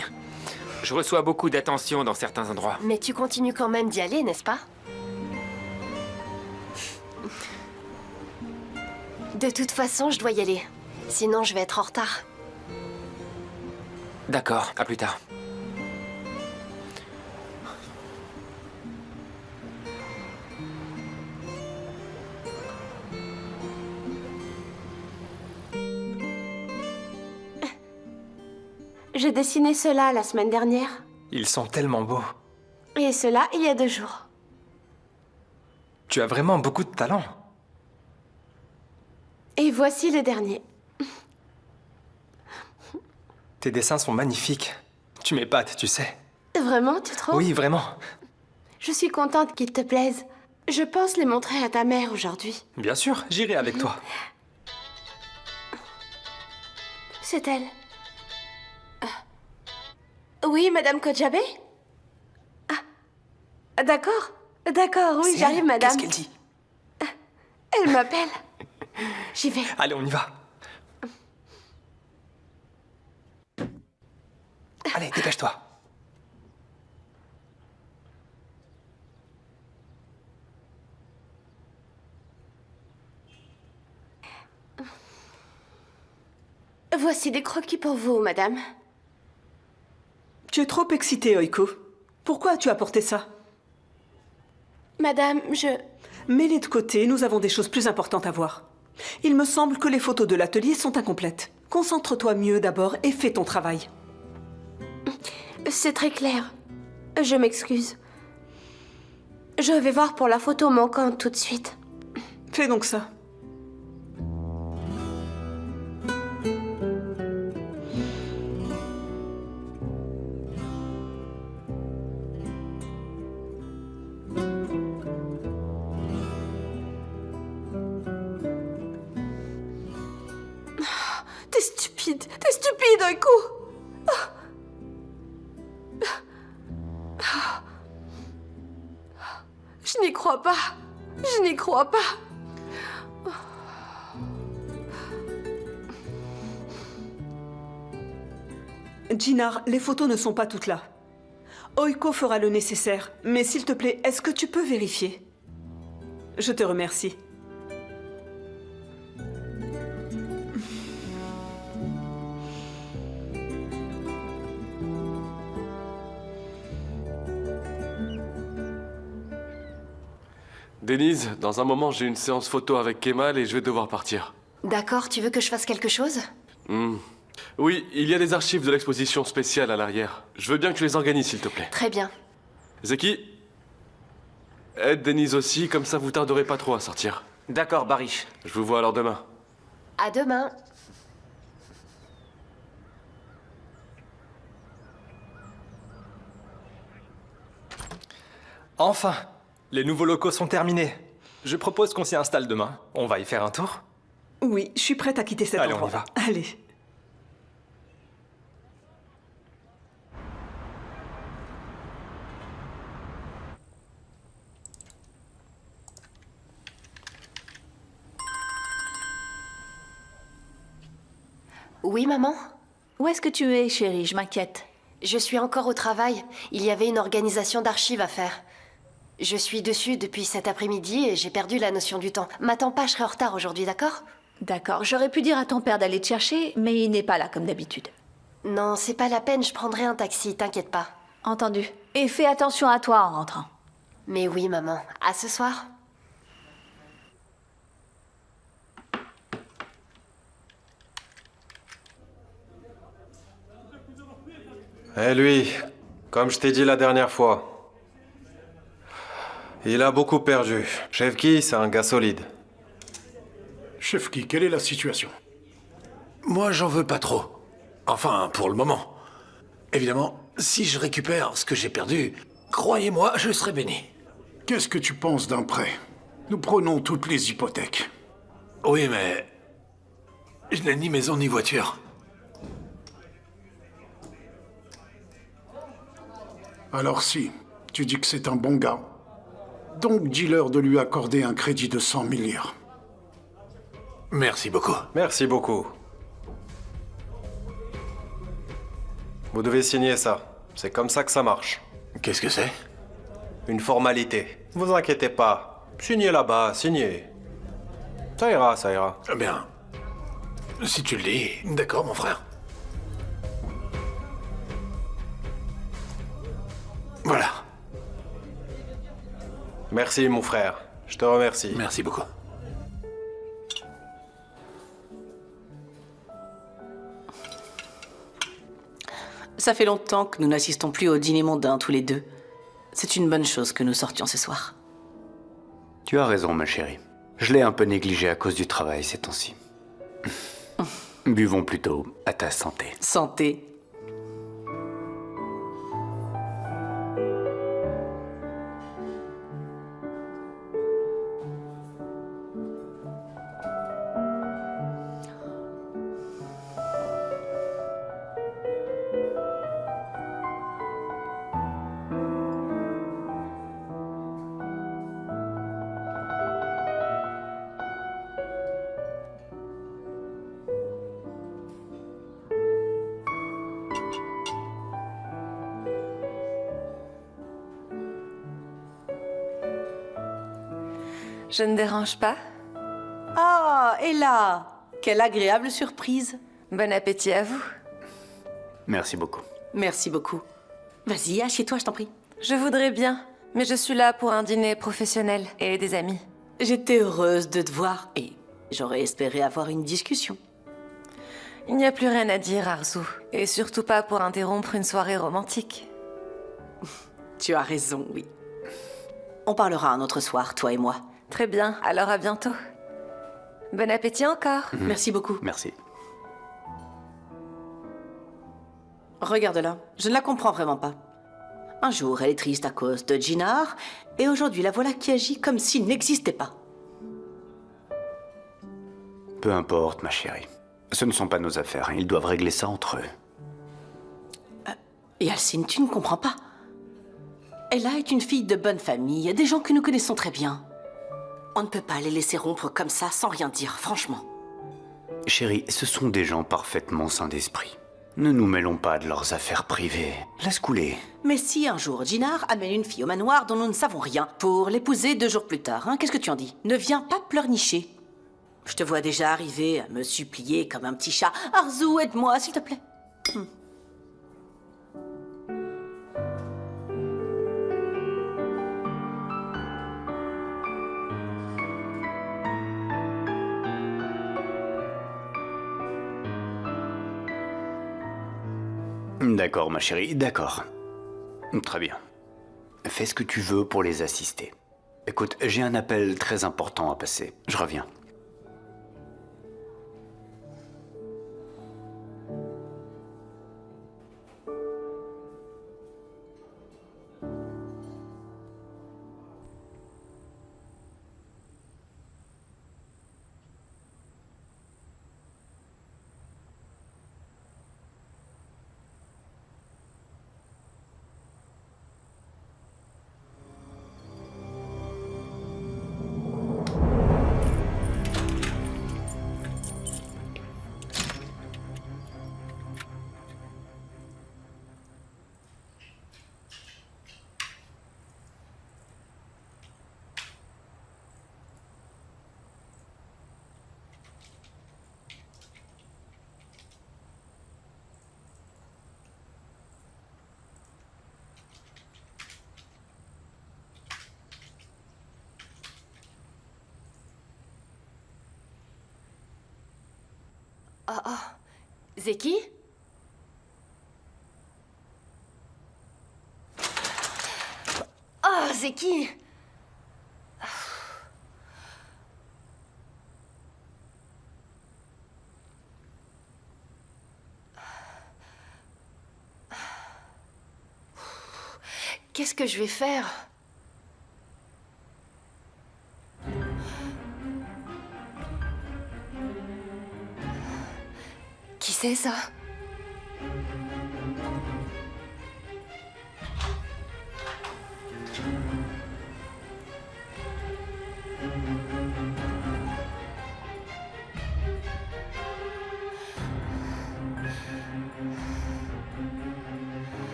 Je reçois beaucoup d'attention dans certains endroits. Mais tu continues quand même d'y aller, n'est-ce pas? De toute façon, je dois y aller. Sinon, je vais être en retard. D'accord, à plus tard. J'ai dessiné cela la semaine dernière. Ils sont tellement beaux. Et cela il y a 2 jours. Tu as vraiment beaucoup de talent. Et voici le dernier. Tes dessins sont magnifiques. Tu m'épates, tu sais. Vraiment, tu trouves? Oui, vraiment. Je suis contente qu'ils te plaisent. Je pense les montrer à ta mère aujourd'hui. Bien sûr, j'irai avec toi. C'est elle. Oui, Madame Kojabe? Ah, d'accord. D'accord, oui, j'arrive, madame. Qu'est-ce qu'elle dit? Elle m'appelle. J'y vais. Allez, on y va. Allez, dépêche-toi. Voici des croquis pour vous, madame. Tu es trop excitée, Oiko. Pourquoi as-tu apporté ça? Madame, je... Mets-les de côté, nous avons des choses plus importantes à voir. Il me semble que les photos de l'atelier sont incomplètes. Concentre-toi mieux d'abord et fais ton travail. C'est très clair. Je m'excuse. Je vais voir pour la photo manquante tout de suite. Fais donc ça. T'es stupide, Oiko. Je n'y crois pas. Je n'y crois pas. Jinar, les photos ne sont pas toutes là. Oiko fera le nécessaire, mais s'il te plaît, est-ce que tu peux vérifier? Je te remercie. Denise, dans un moment, j'ai une séance photo avec Kemal et je vais devoir partir. D'accord, tu veux que je fasse quelque chose? Oui, il y a des archives de l'exposition spéciale à l'arrière. Je veux bien que tu les organises, s'il te plaît. Très bien. Zeki, aide Denise aussi, comme ça vous tarderez pas trop à sortir. D'accord, Barish. Je vous vois alors demain. À demain. Enfin, les nouveaux locaux sont terminés. Je propose qu'on s'y installe demain. On va y faire un tour? Oui, je suis prête à quitter cet Allez, endroit. on y va. Allez. Oui, maman? Où est-ce que tu es, chérie? Je m'inquiète. Je suis encore au travail. Il y avait une organisation d'archives à faire. Je suis dessus depuis cet après-midi et j'ai perdu la notion du temps. M'attends pas, je serai en retard aujourd'hui, d'accord? D'accord, j'aurais pu dire à ton père d'aller te chercher, mais il n'est pas là comme d'habitude. Non, c'est pas la peine, je prendrai un taxi, t'inquiète pas. Entendu. Et fais attention à toi en rentrant. Mais oui, maman. À ce soir. Eh lui, comme je t'ai dit la dernière fois, il a beaucoup perdu. Chevki, c'est un gars solide. Chefki, quelle est la situation? Moi, j'en veux pas trop. Enfin, pour le moment. Évidemment, si je récupère ce que j'ai perdu, croyez-moi, je serai béni. Qu'est-ce que tu penses d'un prêt? Nous prenons toutes les hypothèques. Oui, mais... je n'ai ni maison ni voiture. Alors si, tu dis que c'est un bon gars. Donc dis-leur de lui accorder un crédit de 100 milliards. Merci beaucoup. Merci beaucoup. Vous devez signer ça. C'est comme ça que ça marche. Qu'est-ce que c'est? Une formalité. Vous inquiétez pas. Signez là-bas, signez. Ça ira, ça ira. Bien. Si tu le dis, d'accord, mon frère. Voilà. Merci, mon frère. Je te remercie. Merci beaucoup. Ça fait longtemps que nous n'assistons plus au dîner mondain tous les deux. C'est une bonne chose que nous sortions ce soir. Tu as raison, ma chérie. Je l'ai un peu négligé à cause du travail ces temps-ci. Buvons plutôt à ta santé. Santé. Je ne dérange pas? Ah, Ella! Quelle agréable surprise. Bon appétit à vous. Merci beaucoup. Merci beaucoup. Vas-y, assieds-toi, je t'en prie. Je voudrais bien, mais je suis là pour un dîner professionnel et des amis. J'étais heureuse de te voir et j'aurais espéré avoir une discussion. Il n'y a plus rien à dire, Arzu. Et surtout pas pour interrompre une soirée romantique. Tu as raison, oui. On parlera un autre soir, toi et moi. Très bien, alors à bientôt. Bon appétit encore. Merci beaucoup. Merci. Regarde-la, je ne la comprends vraiment pas. Un jour, elle est triste à cause de Jinar, et aujourd'hui, la voilà qui agit comme s'il n'existait pas. Peu importe, ma chérie. Ce ne sont pas nos affaires. Ils doivent régler ça entre eux. Yalcine, tu ne comprends pas. Ella est une fille de bonne famille, des gens que nous connaissons très bien. On ne peut pas les laisser rompre comme ça sans rien dire, franchement. Chérie, ce sont des gens parfaitement sains d'esprit. Ne nous mêlons pas de leurs affaires privées. Laisse couler. Mais si un jour Jinar amène une fille au manoir dont nous ne savons rien pour l'épouser 2 jours plus tard, hein, qu'est-ce que tu en dis? Ne viens pas pleurnicher. Je te vois déjà arriver à me supplier comme un petit chat. Arzu, aide-moi, s'il te plaît. D'accord, ma chérie, d'accord. Très bien. Fais ce que tu veux pour les assister. Écoute, j'ai un appel très important à passer. Je reviens. Oh, Zeki? Oh, Zeki! Qu'est-ce que je vais faire? Qui c'est ça?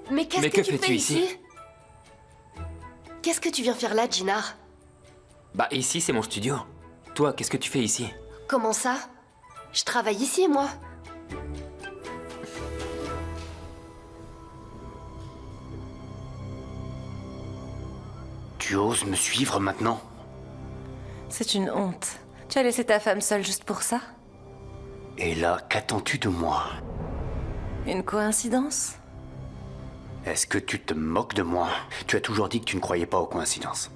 Mais qu'est-ce que tu fais ici? Qu'est-ce que tu viens faire là, Jinar? Bah ici c'est mon studio. Toi, qu'est-ce que tu fais ici? Comment ça? Je travaille ici, moi. Tu oses me suivre maintenant? C'est une honte. Tu as laissé ta femme seule juste pour ça? Et là, qu'attends-tu de moi? Une coïncidence? Est-ce que tu te moques de moi? Tu as toujours dit que tu ne croyais pas aux coïncidences.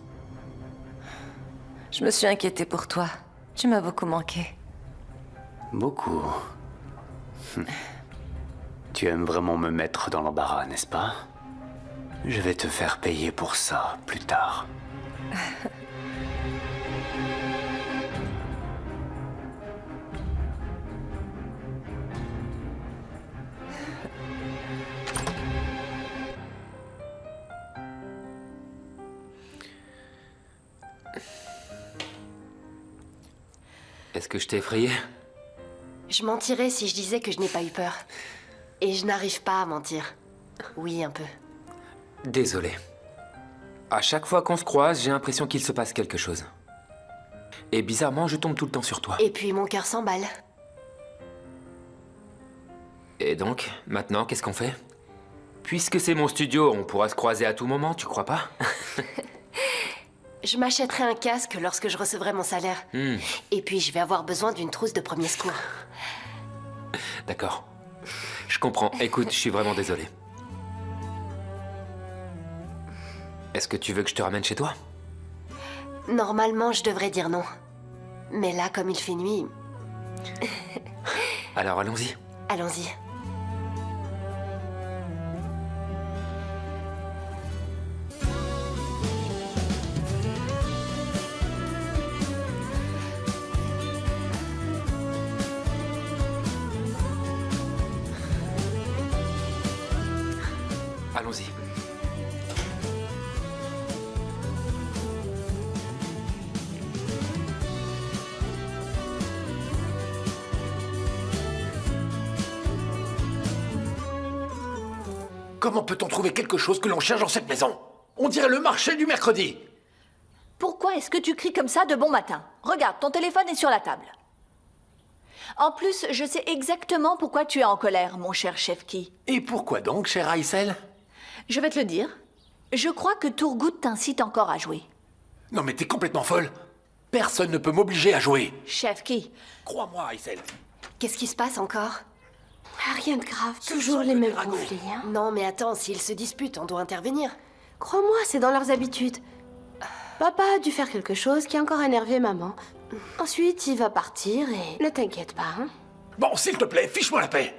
Je me suis inquiétée pour toi. Tu m'as beaucoup manqué. Beaucoup. Tu aimes vraiment me mettre dans l'embarras, n'est-ce pas? Je vais te faire payer pour ça plus tard. Est-ce que je t'ai effrayé? Je mentirais si je disais que je n'ai pas eu peur. Et je n'arrive pas à mentir. Oui, un peu. Désolé. À chaque fois qu'on se croise, j'ai l'impression qu'il se passe quelque chose. Et bizarrement, je tombe tout le temps sur toi. Et puis mon cœur s'emballe. Et donc, maintenant, qu'est-ce qu'on fait? Puisque c'est mon studio, on pourra se croiser à tout moment, tu crois pas? Je m'achèterai un casque lorsque je recevrai mon salaire. Et puis je vais avoir besoin d'une trousse de premier secours. D'accord. Je comprends. Écoute, je suis vraiment désolé. Est-ce que tu veux que je te ramène chez toi? Normalement, je devrais dire non. Mais là, comme il fait nuit... Alors allons-y. Allons-y. Allons-y. Comment peut-on trouver quelque chose que l'on cherche dans cette maison? On dirait le marché du mercredi. Pourquoi est-ce que tu cries comme ça de bon matin? Regarde, ton téléphone est sur la table. En plus, je sais exactement pourquoi tu es en colère, mon cher Shefki. Et pourquoi donc, cher Aïssel? Je vais te le dire. Je crois que Turgut t'incite encore à jouer. Non mais t'es complètement folle. Personne ne peut m'obliger à jouer. Chef qui? Crois-moi, Aïssel. Qu'est-ce qui se passe encore? Rien de grave, toujours les mêmes conflits, hein. Non, mais attends, s'ils se disputent, on doit intervenir. Crois-moi, c'est dans leurs habitudes. Papa a dû faire quelque chose qui a encore énervé maman. Ensuite, il va partir et... Ne t'inquiète pas, hein. Bon, s'il te plaît, fiche-moi la paix.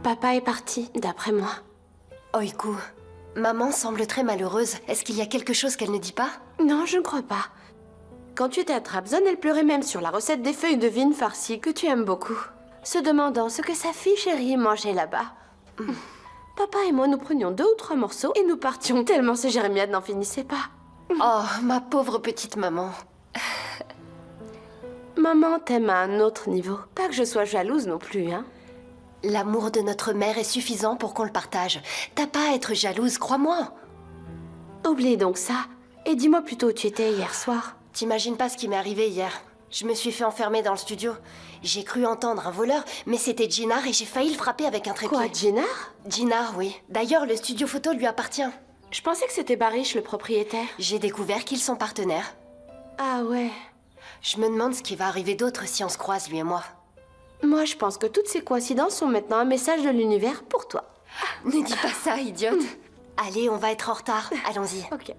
Papa est parti, d'après moi. Oiku, maman semble très malheureuse. Est-ce qu'il y a quelque chose qu'elle ne dit pas? Non, je ne crois pas. Quand tu étais à Trabzon, elle pleurait même sur la recette des feuilles de vigne farcies que tu aimes beaucoup, se demandant ce que sa fille chérie mangeait là-bas. Papa et moi, nous prenions 2 ou 3 morceaux et nous partions tellement ce jérémiade n'en finissait pas. Oh, ma pauvre petite maman. Maman t'aime à un autre niveau. Pas que je sois jalouse non plus, hein. L'amour de notre mère est suffisant pour qu'on le partage. T'as pas à être jalouse, crois-moi. Oublie donc ça. Et dis-moi plutôt où tu étais hier soir. T'imagines pas ce qui m'est arrivé hier. Je me suis fait enfermer dans le studio. J'ai cru entendre un voleur, mais c'était Djinar et j'ai failli le frapper avec un trépied. Quoi, Djinar? Djinar, oui. D'ailleurs, le studio photo lui appartient. Je pensais que c'était Barish, le propriétaire. J'ai découvert qu'ils sont partenaires. Ah ouais. Je me demande ce qui va arriver d'autre si on se croise, lui et moi. Moi, je pense que toutes ces coïncidences sont maintenant un message de l'univers pour toi. Ne dis pas ça, idiote. Allez, on va être en retard. Allons-y. Ok.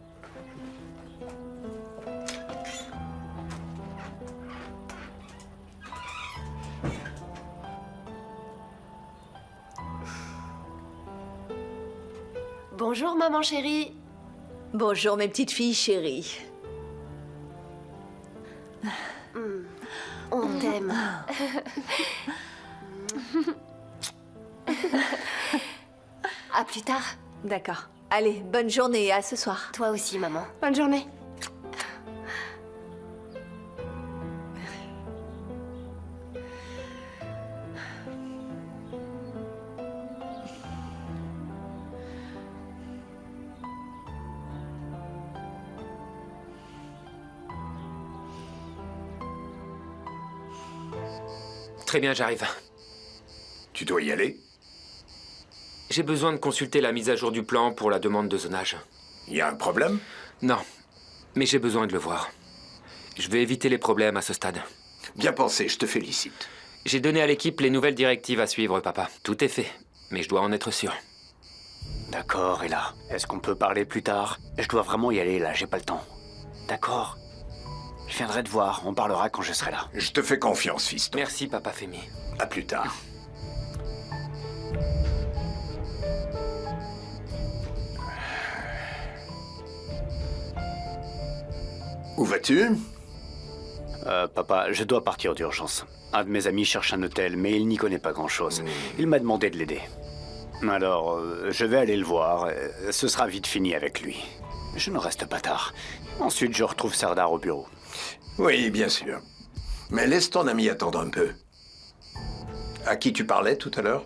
Bonjour, maman chérie. Bonjour, mes petites filles chéries. On t'aime. À plus tard. D'accord. Allez, bonne journée et à ce soir. Toi aussi, maman. Bonne journée. Très bien, j'arrive. Tu dois y aller? J'ai besoin de consulter la mise à jour du plan pour la demande de zonage. Il y a un problème? Non, mais j'ai besoin de le voir. Je vais éviter les problèmes à ce stade. Bien pensé, je te félicite. J'ai donné à l'équipe les nouvelles directives à suivre, papa. Tout est fait, mais je dois en être sûr. D'accord, Ella. Est-ce qu'on peut parler plus tard? Je dois vraiment y aller, là, j'ai pas le temps. D'accord. Je viendrai te voir, on parlera quand je serai là. Je te fais confiance, fiston. Merci, papa Femi. À plus tard. Où vas-tu? Papa, je dois partir d'urgence. Un de mes amis cherche un hôtel, mais il n'y connaît pas grand-chose. Il m'a demandé de l'aider. Alors, je vais aller le voir. Ce sera vite fini avec lui. Je ne reste pas tard. Ensuite, je retrouve Sardar au bureau. Oui, bien sûr. Mais laisse ton ami attendre un peu. À qui tu parlais tout à l'heure?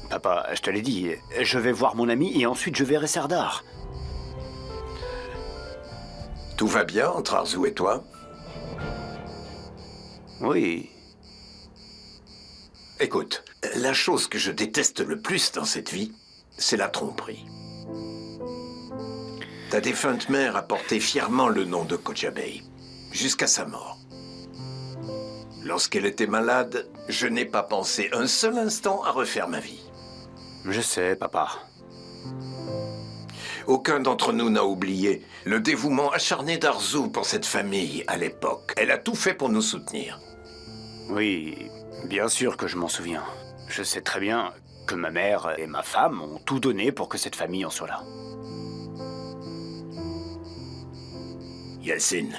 Papa, je te l'ai dit, je vais voir mon ami et ensuite je verrai Sardar. Tout va bien entre Arzu et toi? Oui. Écoute, la chose que je déteste le plus dans cette vie, c'est la tromperie. Ta défunte mère a porté fièrement le nom de Kojabei, jusqu'à sa mort. Lorsqu'elle était malade, je n'ai pas pensé un seul instant à refaire ma vie. Je sais, papa. Aucun d'entre nous n'a oublié le dévouement acharné d'Arzu pour cette famille à l'époque. Elle a tout fait pour nous soutenir. Oui, bien sûr que je m'en souviens. Je sais très bien que ma mère et ma femme ont tout donné pour que cette famille en soit là. Yeltsin,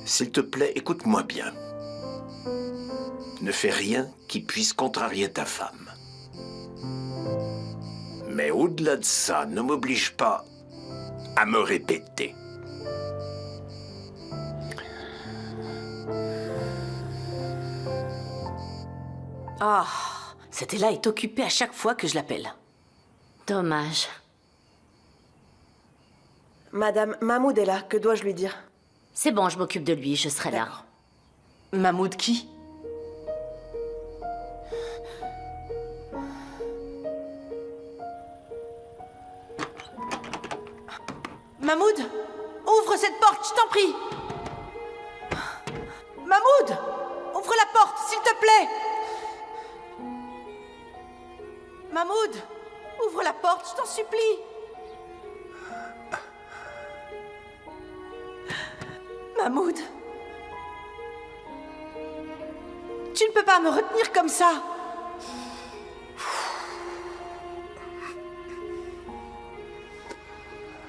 s'il te plaît, écoute-moi bien. Ne fais rien qui puisse contrarier ta femme. Mais au-delà de ça, ne m'oblige pas à me répéter. Ah, cette Ella est occupée à chaque fois que je l'appelle. Dommage. Madame, Mahmoud est là. Que dois-je lui dire? C'est bon, je m'occupe de lui, je serai là. Mahmoud qui? Mahmoud, ouvre cette porte, je t'en prie. Mahmoud, ouvre la porte, s'il te plaît. Mahmoud, ouvre la porte, je t'en supplie. Mahmoud, tu ne peux pas me retenir comme ça.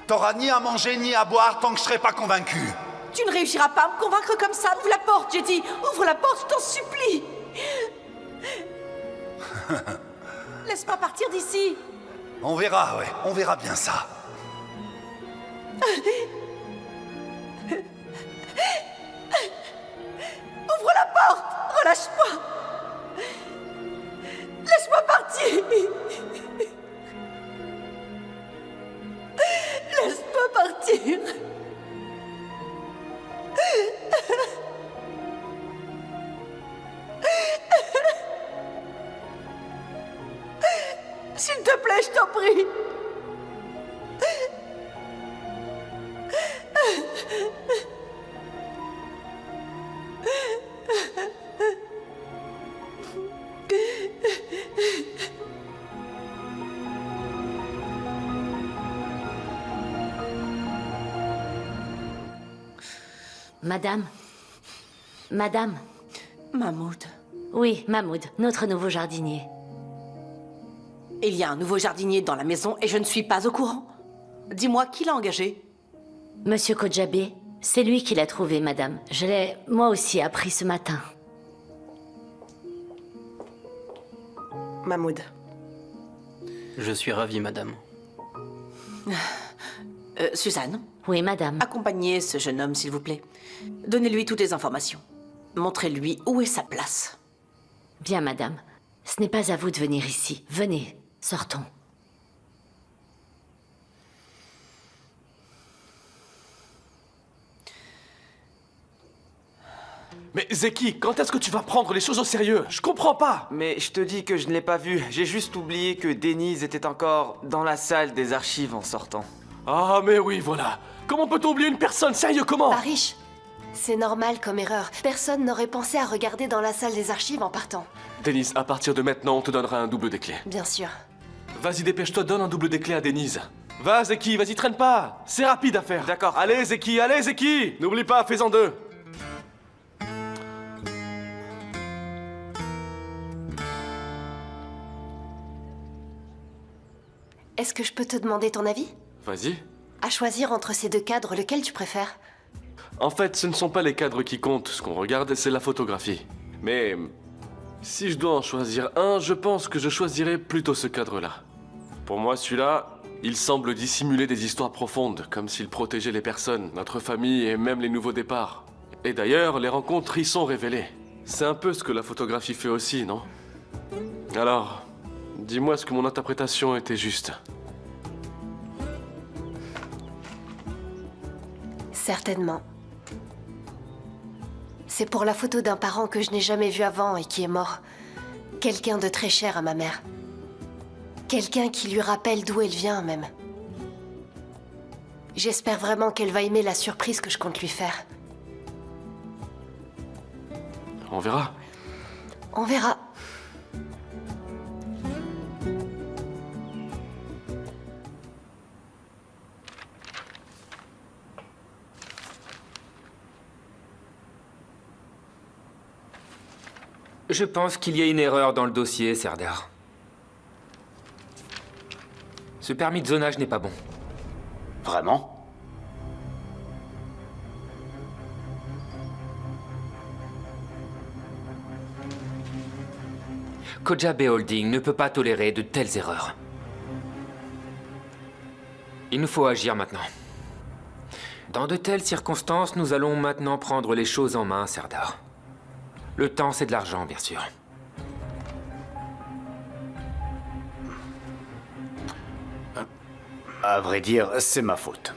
T'auras ni à manger ni à boire tant que je serai pas convaincu. Tu ne réussiras pas à me convaincre comme ça. Ouvre la porte, j'ai dit. Ouvre la porte, je t'en supplie. Laisse-moi partir d'ici. On verra, ouais. On verra bien ça. Ouvre la porte. Relâche-moi. Laisse-moi partir. Laisse-moi partir. S'il te plaît, je t'en prie. Madame? Madame? Mahmoud. Oui, Mahmoud, notre nouveau jardinier. Il y a un nouveau jardinier dans la maison et je ne suis pas au courant. Dis-moi, qui l'a engagé? Monsieur Kodjabé, c'est lui qui l'a trouvé, madame. Je l'ai, moi aussi, appris ce matin. Mahmoud. Je suis ravi, madame. Suzanne? Oui, madame. Accompagnez ce jeune homme, s'il vous plaît. Donnez-lui toutes les informations. Montrez-lui où est sa place. Bien, madame. Ce n'est pas à vous de venir ici. Venez, sortons. Mais Zeki, quand est-ce que tu vas prendre les choses au sérieux? Je comprends pas. Mais je te dis que je ne l'ai pas vu. J'ai juste oublié que Denise était encore dans la salle des archives en sortant. Ah mais oui, voilà. Comment peut-on oublier une personne? Sérieux, comment? Barish, c'est normal comme erreur. Personne n'aurait pensé à regarder dans la salle des archives en partant. Denise, à partir de maintenant, on te donnera un double des clés. Bien sûr. Vas-y, dépêche-toi, donne un double des clés à Denise. Va, Zeki, vas-y, traîne pas. C'est rapide à faire. D'accord. Allez, Zeki. N'oublie pas, fais-en deux. Est-ce que je peux te demander ton avis? Vas-y. À choisir entre ces deux cadres, lequel tu préfères? En fait, ce ne sont pas les cadres qui comptent. Ce qu'on regarde, c'est la photographie. Mais si je dois en choisir un, je pense que je choisirais plutôt ce cadre-là. Pour moi, celui-là, il semble dissimuler des histoires profondes, comme s'il protégeait les personnes, notre famille et même les nouveaux départs. Et d'ailleurs, les rencontres y sont révélées. C'est un peu ce que la photographie fait aussi, non? Alors, dis-moi est-ce que mon interprétation était juste. Certainement. C'est pour la photo d'un parent que je n'ai jamais vu avant et qui est mort. Quelqu'un de très cher à ma mère. Quelqu'un qui lui rappelle d'où elle vient, même. J'espère vraiment qu'elle va aimer la surprise que je compte lui faire. On verra. On verra. Je pense qu'il y a une erreur dans le dossier, Serdar. Ce permis de zonage n'est pas bon. Vraiment? Kodjabé Holding ne peut pas tolérer de telles erreurs. Il nous faut agir maintenant. Dans de telles circonstances, nous allons maintenant prendre les choses en main, Serdar. Le temps, c'est de l'argent, bien sûr. À vrai dire, c'est ma faute.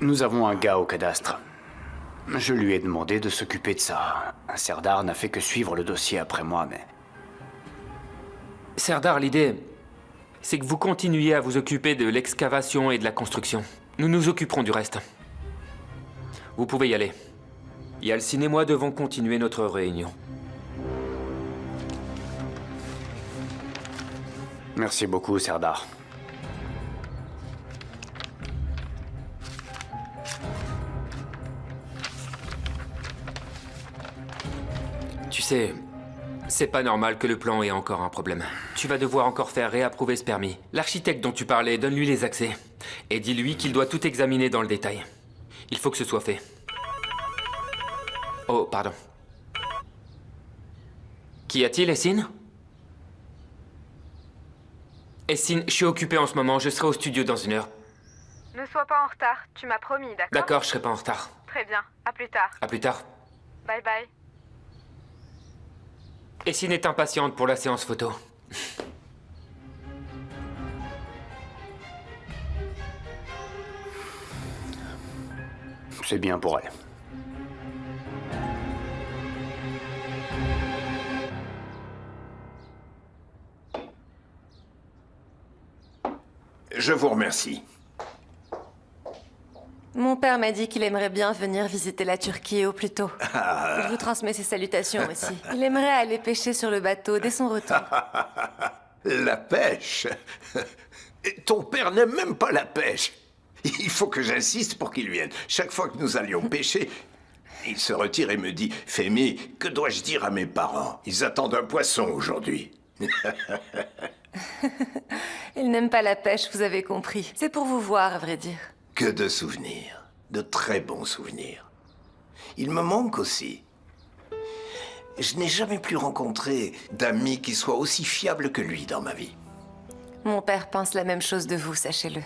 Nous avons un gars au cadastre. Je lui ai demandé de s'occuper de ça. Serdar n'a fait que suivre le dossier après moi, mais... Serdar, l'idée, c'est que vous continuiez à vous occuper de l'excavation et de la construction. Nous nous occuperons du reste. Vous pouvez y aller. Yalcin et moi devons continuer notre réunion. Merci beaucoup, Serdar. Tu sais, c'est pas normal que le plan ait encore un problème. Tu vas devoir encore faire réapprouver ce permis. L'architecte dont tu parlais, donne-lui les accès. Et dis-lui qu'il doit tout examiner dans le détail. Il faut que ce soit fait. Oh, pardon. Qu'y a-t-il, Essine? Essine, je suis occupé en ce moment, je serai au studio dans 1 heure. Ne sois pas en retard, tu m'as promis, d'accord? D'accord, je serai pas en retard. Très bien, à plus tard. À plus tard. Bye bye. Essine est impatiente pour la séance photo. C'est bien pour elle. Je vous remercie. Mon père m'a dit qu'il aimerait bien venir visiter la Turquie au plus tôt. Il vous transmet ses salutations aussi. Il aimerait aller pêcher sur le bateau dès son retour. La pêche? Ton père n'aime même pas la pêche. Il faut que j'insiste pour qu'il vienne. Chaque fois que nous allions pêcher, il se retire et me dit « Femi, que dois-je dire à mes parents? Ils attendent un poisson aujourd'hui. » Il n'aime pas la pêche, vous avez compris. C'est pour vous voir, à vrai dire. Que de souvenirs, de très bons souvenirs. Il me manque aussi. Je n'ai jamais pu rencontrer d'amis qui soient aussi fiables que lui dans ma vie. Mon père pense la même chose de vous, sachez-le.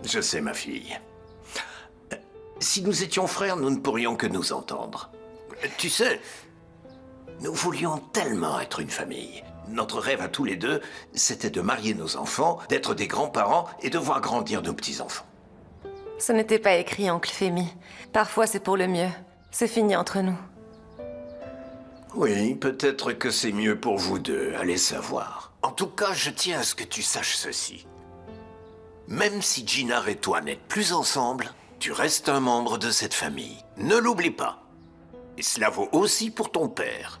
Je sais, ma fille. Si nous étions frères, nous ne pourrions que nous entendre. Tu sais, nous voulions tellement être une famille. Notre rêve à tous les deux, c'était de marier nos enfants, d'être des grands-parents et de voir grandir nos petits-enfants. Ce n'était pas écrit, oncle Femi. Parfois, c'est pour le mieux. C'est fini entre nous. Oui, peut-être que c'est mieux pour vous deux, allez savoir. En tout cas, je tiens à ce que tu saches ceci. Même si Jinar et toi n'êtes plus ensemble, tu restes un membre de cette famille. Ne l'oublie pas. Et cela vaut aussi pour ton père.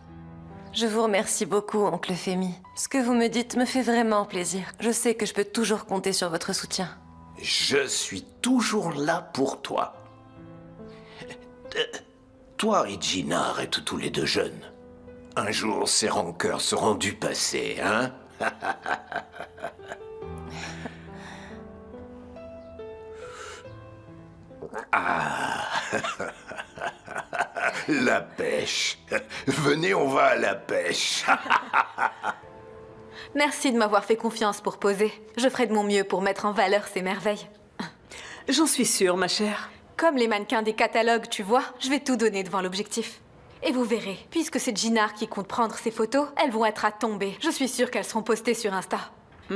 Je vous remercie beaucoup, oncle Femi. Ce que vous me dites me fait vraiment plaisir. Je sais que je peux toujours compter sur votre soutien. Je suis toujours là pour toi. Toi et Jinar êtes tous les deux jeunes. Un jour, ces rancœurs seront du passé, hein? Ah. La pêche. Venez, on va à la pêche. Merci de m'avoir fait confiance pour poser. Je ferai de mon mieux pour mettre en valeur ces merveilles. J'en suis sûre, ma chère. Comme les mannequins des catalogues, tu vois, je vais tout donner devant l'objectif. Et vous verrez, puisque c'est Jinar qui compte prendre ces photos, elles vont être à tomber. Je suis sûre qu'elles seront postées sur Insta.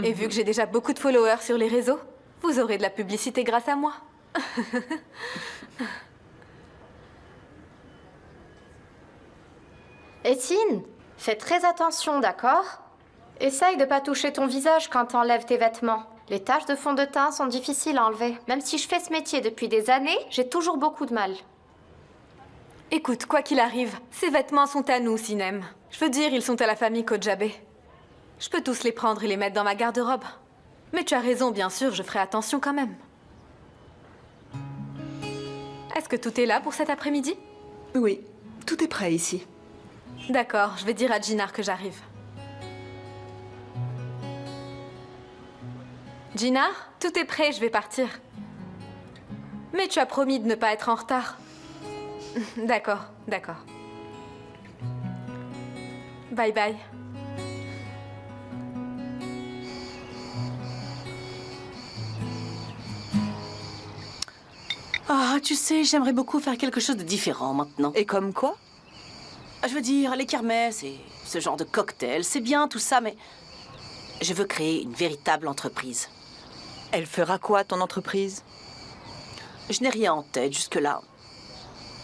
Et vu que j'ai déjà beaucoup de followers sur les réseaux, vous aurez de la publicité grâce à moi. Essine, fais très attention, d'accord? Essaye de pas toucher ton visage quand t'enlèves tes vêtements. Les taches de fond de teint sont difficiles à enlever. Même si je fais ce métier depuis des années, j'ai toujours beaucoup de mal. Écoute, quoi qu'il arrive, ces vêtements sont à nous, Sinem. Je veux dire, ils sont à la famille Kojabe. Je peux tous les prendre et les mettre dans ma garde-robe. Mais tu as raison, bien sûr, je ferai attention quand même. Est-ce que tout est là pour cet après-midi? Oui, tout est prêt ici. D'accord, je vais dire à Jinar que j'arrive. Jinar, tout est prêt, je vais partir. Mais tu as promis de ne pas être en retard. D'accord, d'accord. Bye bye. Ah, tu sais, j'aimerais beaucoup faire quelque chose de différent maintenant. Et comme quoi? Je veux dire, les kermesses et ce genre de cocktail, c'est bien tout ça, mais je veux créer une véritable entreprise. Elle fera quoi, ton entreprise? Je n'ai rien en tête jusque-là.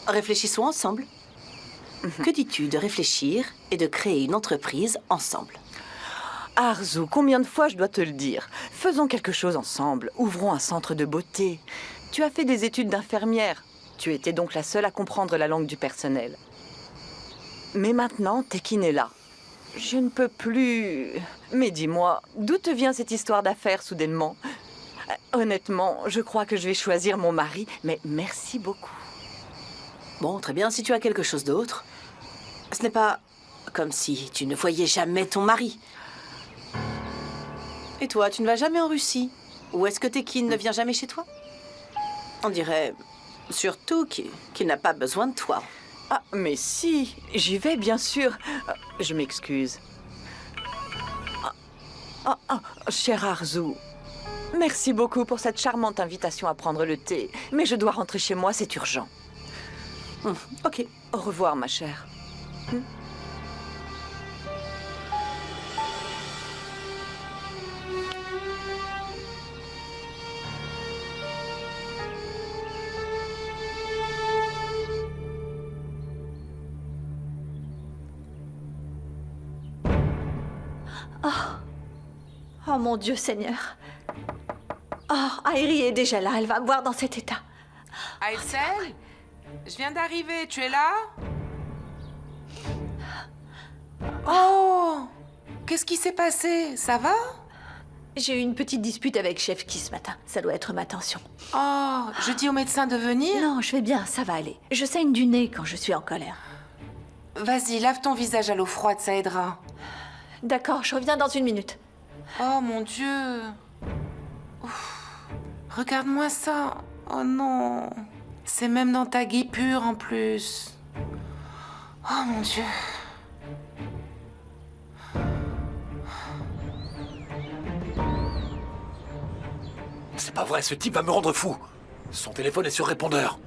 Réfléchissons ensemble. Que dis-tu de réfléchir et de créer une entreprise ensemble? Arzu, combien de fois je dois te le dire? Faisons quelque chose ensemble. Ouvrons un centre de beauté. Tu as fait des études d'infirmière. Tu étais donc la seule à comprendre la langue du personnel. Mais maintenant, Tekin est là. Je ne peux plus... Mais dis-moi, d'où te vient cette histoire d'affaires soudainement? Honnêtement, je crois que je vais choisir mon mari, mais merci beaucoup. Bon, très bien, si tu as quelque chose d'autre. Ce n'est pas comme si tu ne voyais jamais ton mari. Et toi, tu ne vas jamais en Russie? Ou est-ce que Tekin ne vient jamais chez toi? On dirait surtout qu'il n'a pas besoin de toi. Ah, mais si, j'y vais bien sûr. Je m'excuse. Cher Arzu, merci beaucoup pour cette charmante invitation à prendre le thé. Mais je dois rentrer chez moi, c'est urgent. Ok. Au revoir, ma chère. Oh mon Dieu Seigneur. Oh, Airi est déjà là, elle va me voir dans cet état. Aïssel, je viens d'arriver, tu es là? Oh, qu'est-ce qui s'est passé? Ça va? J'ai eu une petite dispute avec Chefki ce matin, ça doit être ma tension. Oh, je dis au médecin de venir? Non, je vais bien, ça va aller. Je saigne du nez quand je suis en colère. Vas-y, lave ton visage à l'eau froide, ça aidera. D'accord, je reviens dans 1 minute. Oh mon Dieu. Ouf. Regarde-moi ça. Oh non. C'est même dans ta guipure en plus. Oh mon Dieu. C'est pas vrai, ce type va me rendre fou. Son téléphone est sur répondeur.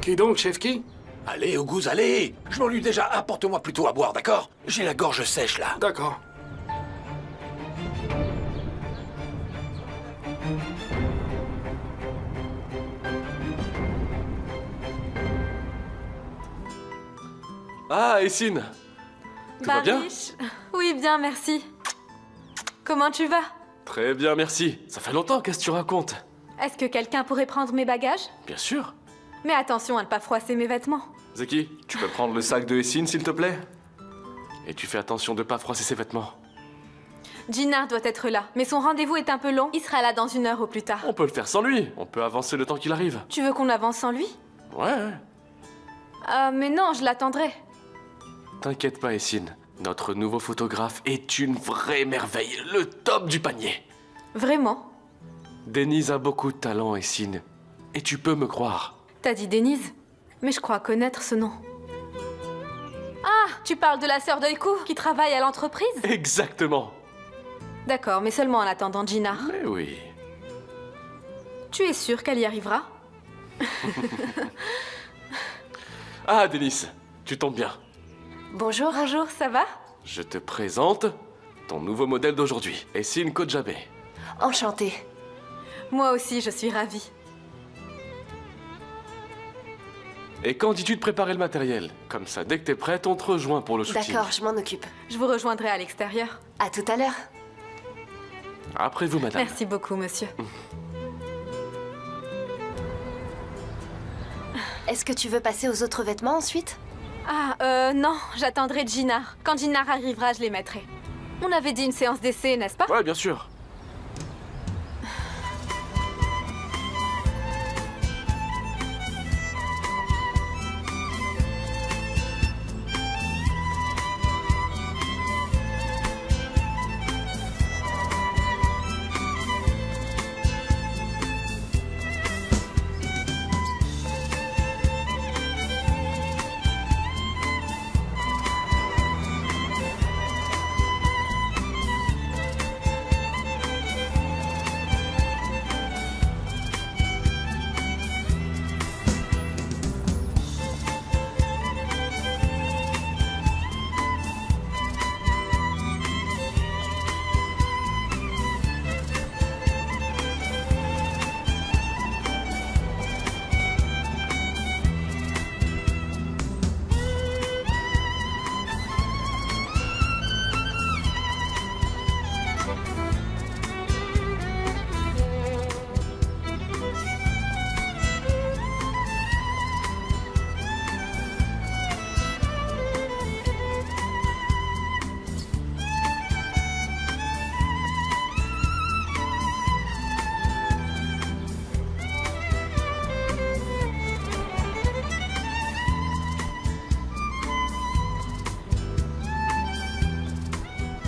Qui donc, Chefki? Allez, Oguz, allez. Je m'ennuie déjà, apporte-moi plutôt à boire, d'accord? J'ai la gorge sèche, là. D'accord. Ah, Essine. Tout va bien? Barish. Oui, bien, merci. Comment tu vas? Très bien, merci. Ça fait longtemps, qu'est-ce que tu racontes? Est-ce que quelqu'un pourrait prendre mes bagages? Bien sûr. Mais attention à ne pas froisser mes vêtements. Zeki, tu peux prendre le sac de Essine, s'il te plaît? Et tu fais attention de pas froisser ses vêtements. Jinar doit être là, mais son rendez-vous est un peu long. Il sera là dans 1 heure au plus tard. On peut le faire sans lui. On peut avancer le temps qu'il arrive. Tu veux qu'on avance sans lui? Ouais. Mais non, je l'attendrai. T'inquiète pas, Essine. Notre nouveau photographe est une vraie merveille. Le top du panier. Vraiment? Denise a beaucoup de talent, Essine. Et tu peux me croire. T'as dit Denise? Mais je crois connaître ce nom. Ah, tu parles de la sœur d'Oiku qui travaille à l'entreprise? Exactement. D'accord, mais seulement en attendant Jinar. Mais oui. Tu es sûre qu'elle y arrivera? Ah, Denise, tu tombes bien. Bonjour. Bonjour, ça va? Je te présente ton nouveau modèle d'aujourd'hui, Essine Kojabe. Enchantée. Moi aussi, je suis ravie. Et quand dis-tu de préparer le matériel? Comme ça, dès que t'es prête, on te rejoint pour le shooting. D'accord, je m'en occupe. Je vous rejoindrai à l'extérieur. À tout à l'heure. Après vous, madame. Merci beaucoup, monsieur. Est-ce que tu veux passer aux autres vêtements ensuite? Non, j'attendrai Jinar. Quand Jinar arrivera, je les mettrai. On avait dit une séance d'essai, n'est-ce pas? Ouais, bien sûr.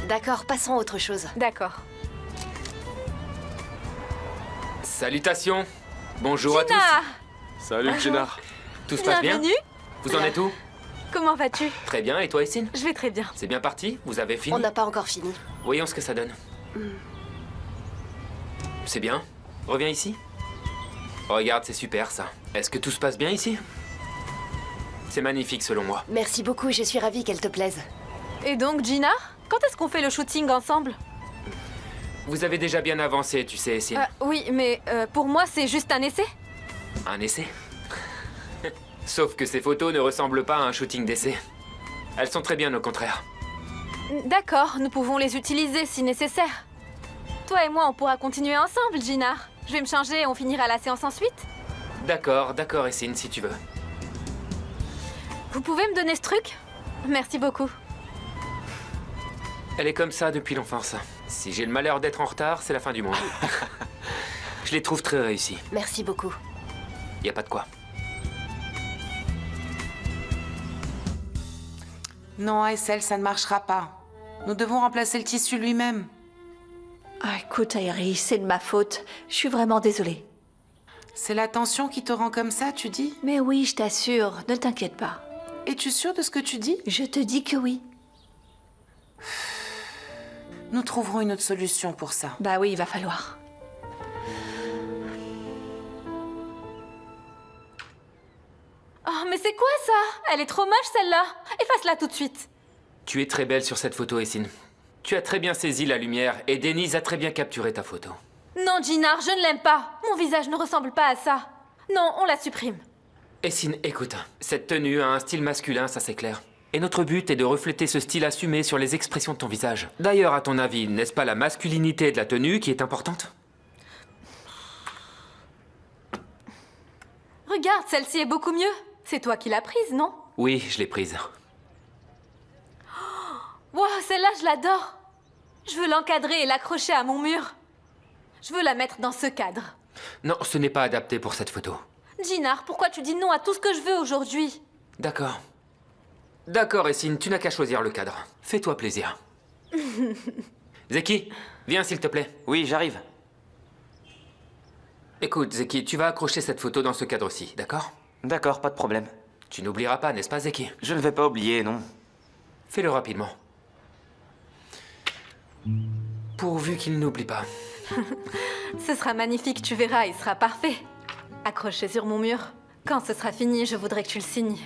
D'accord, passons à autre chose. D'accord. Salutations. Bonjour à Gina! tous. Salut, Gina. Tout se passe bien? Bienvenue. Vous en êtes où? Comment vas-tu? Très bien, et toi, Essine? Je vais très bien. C'est bien parti? Vous avez fini? On n'a pas encore fini. Voyons ce que ça donne. C'est bien. Reviens ici. Regarde, c'est super ça. Est-ce que tout se passe bien ici? C'est magnifique selon moi. Merci beaucoup, je suis ravie qu'elle te plaise. Et donc, Gina, quand est-ce qu'on fait le shooting ensemble? Vous avez déjà bien avancé, tu sais, Essine. Oui, mais pour moi, c'est juste un essai. Un essai? Sauf que ces photos ne ressemblent pas à un shooting d'essai. Elles sont très bien au contraire. D'accord, nous pouvons les utiliser si nécessaire. Toi et moi, on pourra continuer ensemble, Gina. Je vais me changer et on finira la séance ensuite. D'accord, Essine, si tu veux. Vous pouvez me donner ce truc? Merci beaucoup. Elle est comme ça depuis l'enfance. Si j'ai le malheur d'être en retard, c'est la fin du monde. Je les trouve très réussis. Merci beaucoup. Y a pas de quoi. Non, ASL, ça ne marchera pas. Nous devons remplacer le tissu lui-même. Ah, écoute, Aérie, c'est de ma faute. Je suis vraiment désolée. C'est la tension qui te rend comme ça, tu dis? Mais oui, je t'assure, ne t'inquiète pas. Es-tu sûre de ce que tu dis? Je te dis que oui. Nous trouverons une autre solution pour ça. Bah oui, il va falloir. Oh, mais c'est quoi ça? Elle est trop moche celle-là. Efface-la tout de suite. Tu es très belle sur cette photo, Essine. Tu as très bien saisi la lumière et Denise a très bien capturé ta photo. Non, Gina, je ne l'aime pas. Mon visage ne ressemble pas à ça. Non, on la supprime. Essine, écoute, cette tenue a un style masculin, ça c'est clair. Et notre but est de refléter ce style assumé sur les expressions de ton visage. D'ailleurs, à ton avis, n'est-ce pas la masculinité de la tenue qui est importante? Regarde, celle-ci est beaucoup mieux. C'est toi qui l'as prise, non? Oui, je l'ai prise. Wow, celle-là, je l'adore. Je veux l'encadrer et l'accrocher à mon mur. Je veux la mettre dans ce cadre. Non, ce n'est pas adapté pour cette photo. Ginar, pourquoi tu dis non à tout ce que je veux aujourd'hui? D'accord. D'accord, Essine, tu n'as qu'à choisir le cadre. Fais-toi plaisir. Zeki, viens s'il te plaît. Oui, j'arrive. Écoute, Zeki, tu vas accrocher cette photo dans ce cadre-ci, d'accord? D'accord, pas de problème. Tu n'oublieras pas, n'est-ce pas, Zeki? Je ne vais pas oublier, non. Fais-le rapidement. Pourvu qu'il n'oublie pas. Ce sera magnifique, tu verras, il sera parfait. Accroché sur mon mur. Quand ce sera fini, je voudrais que tu le signes.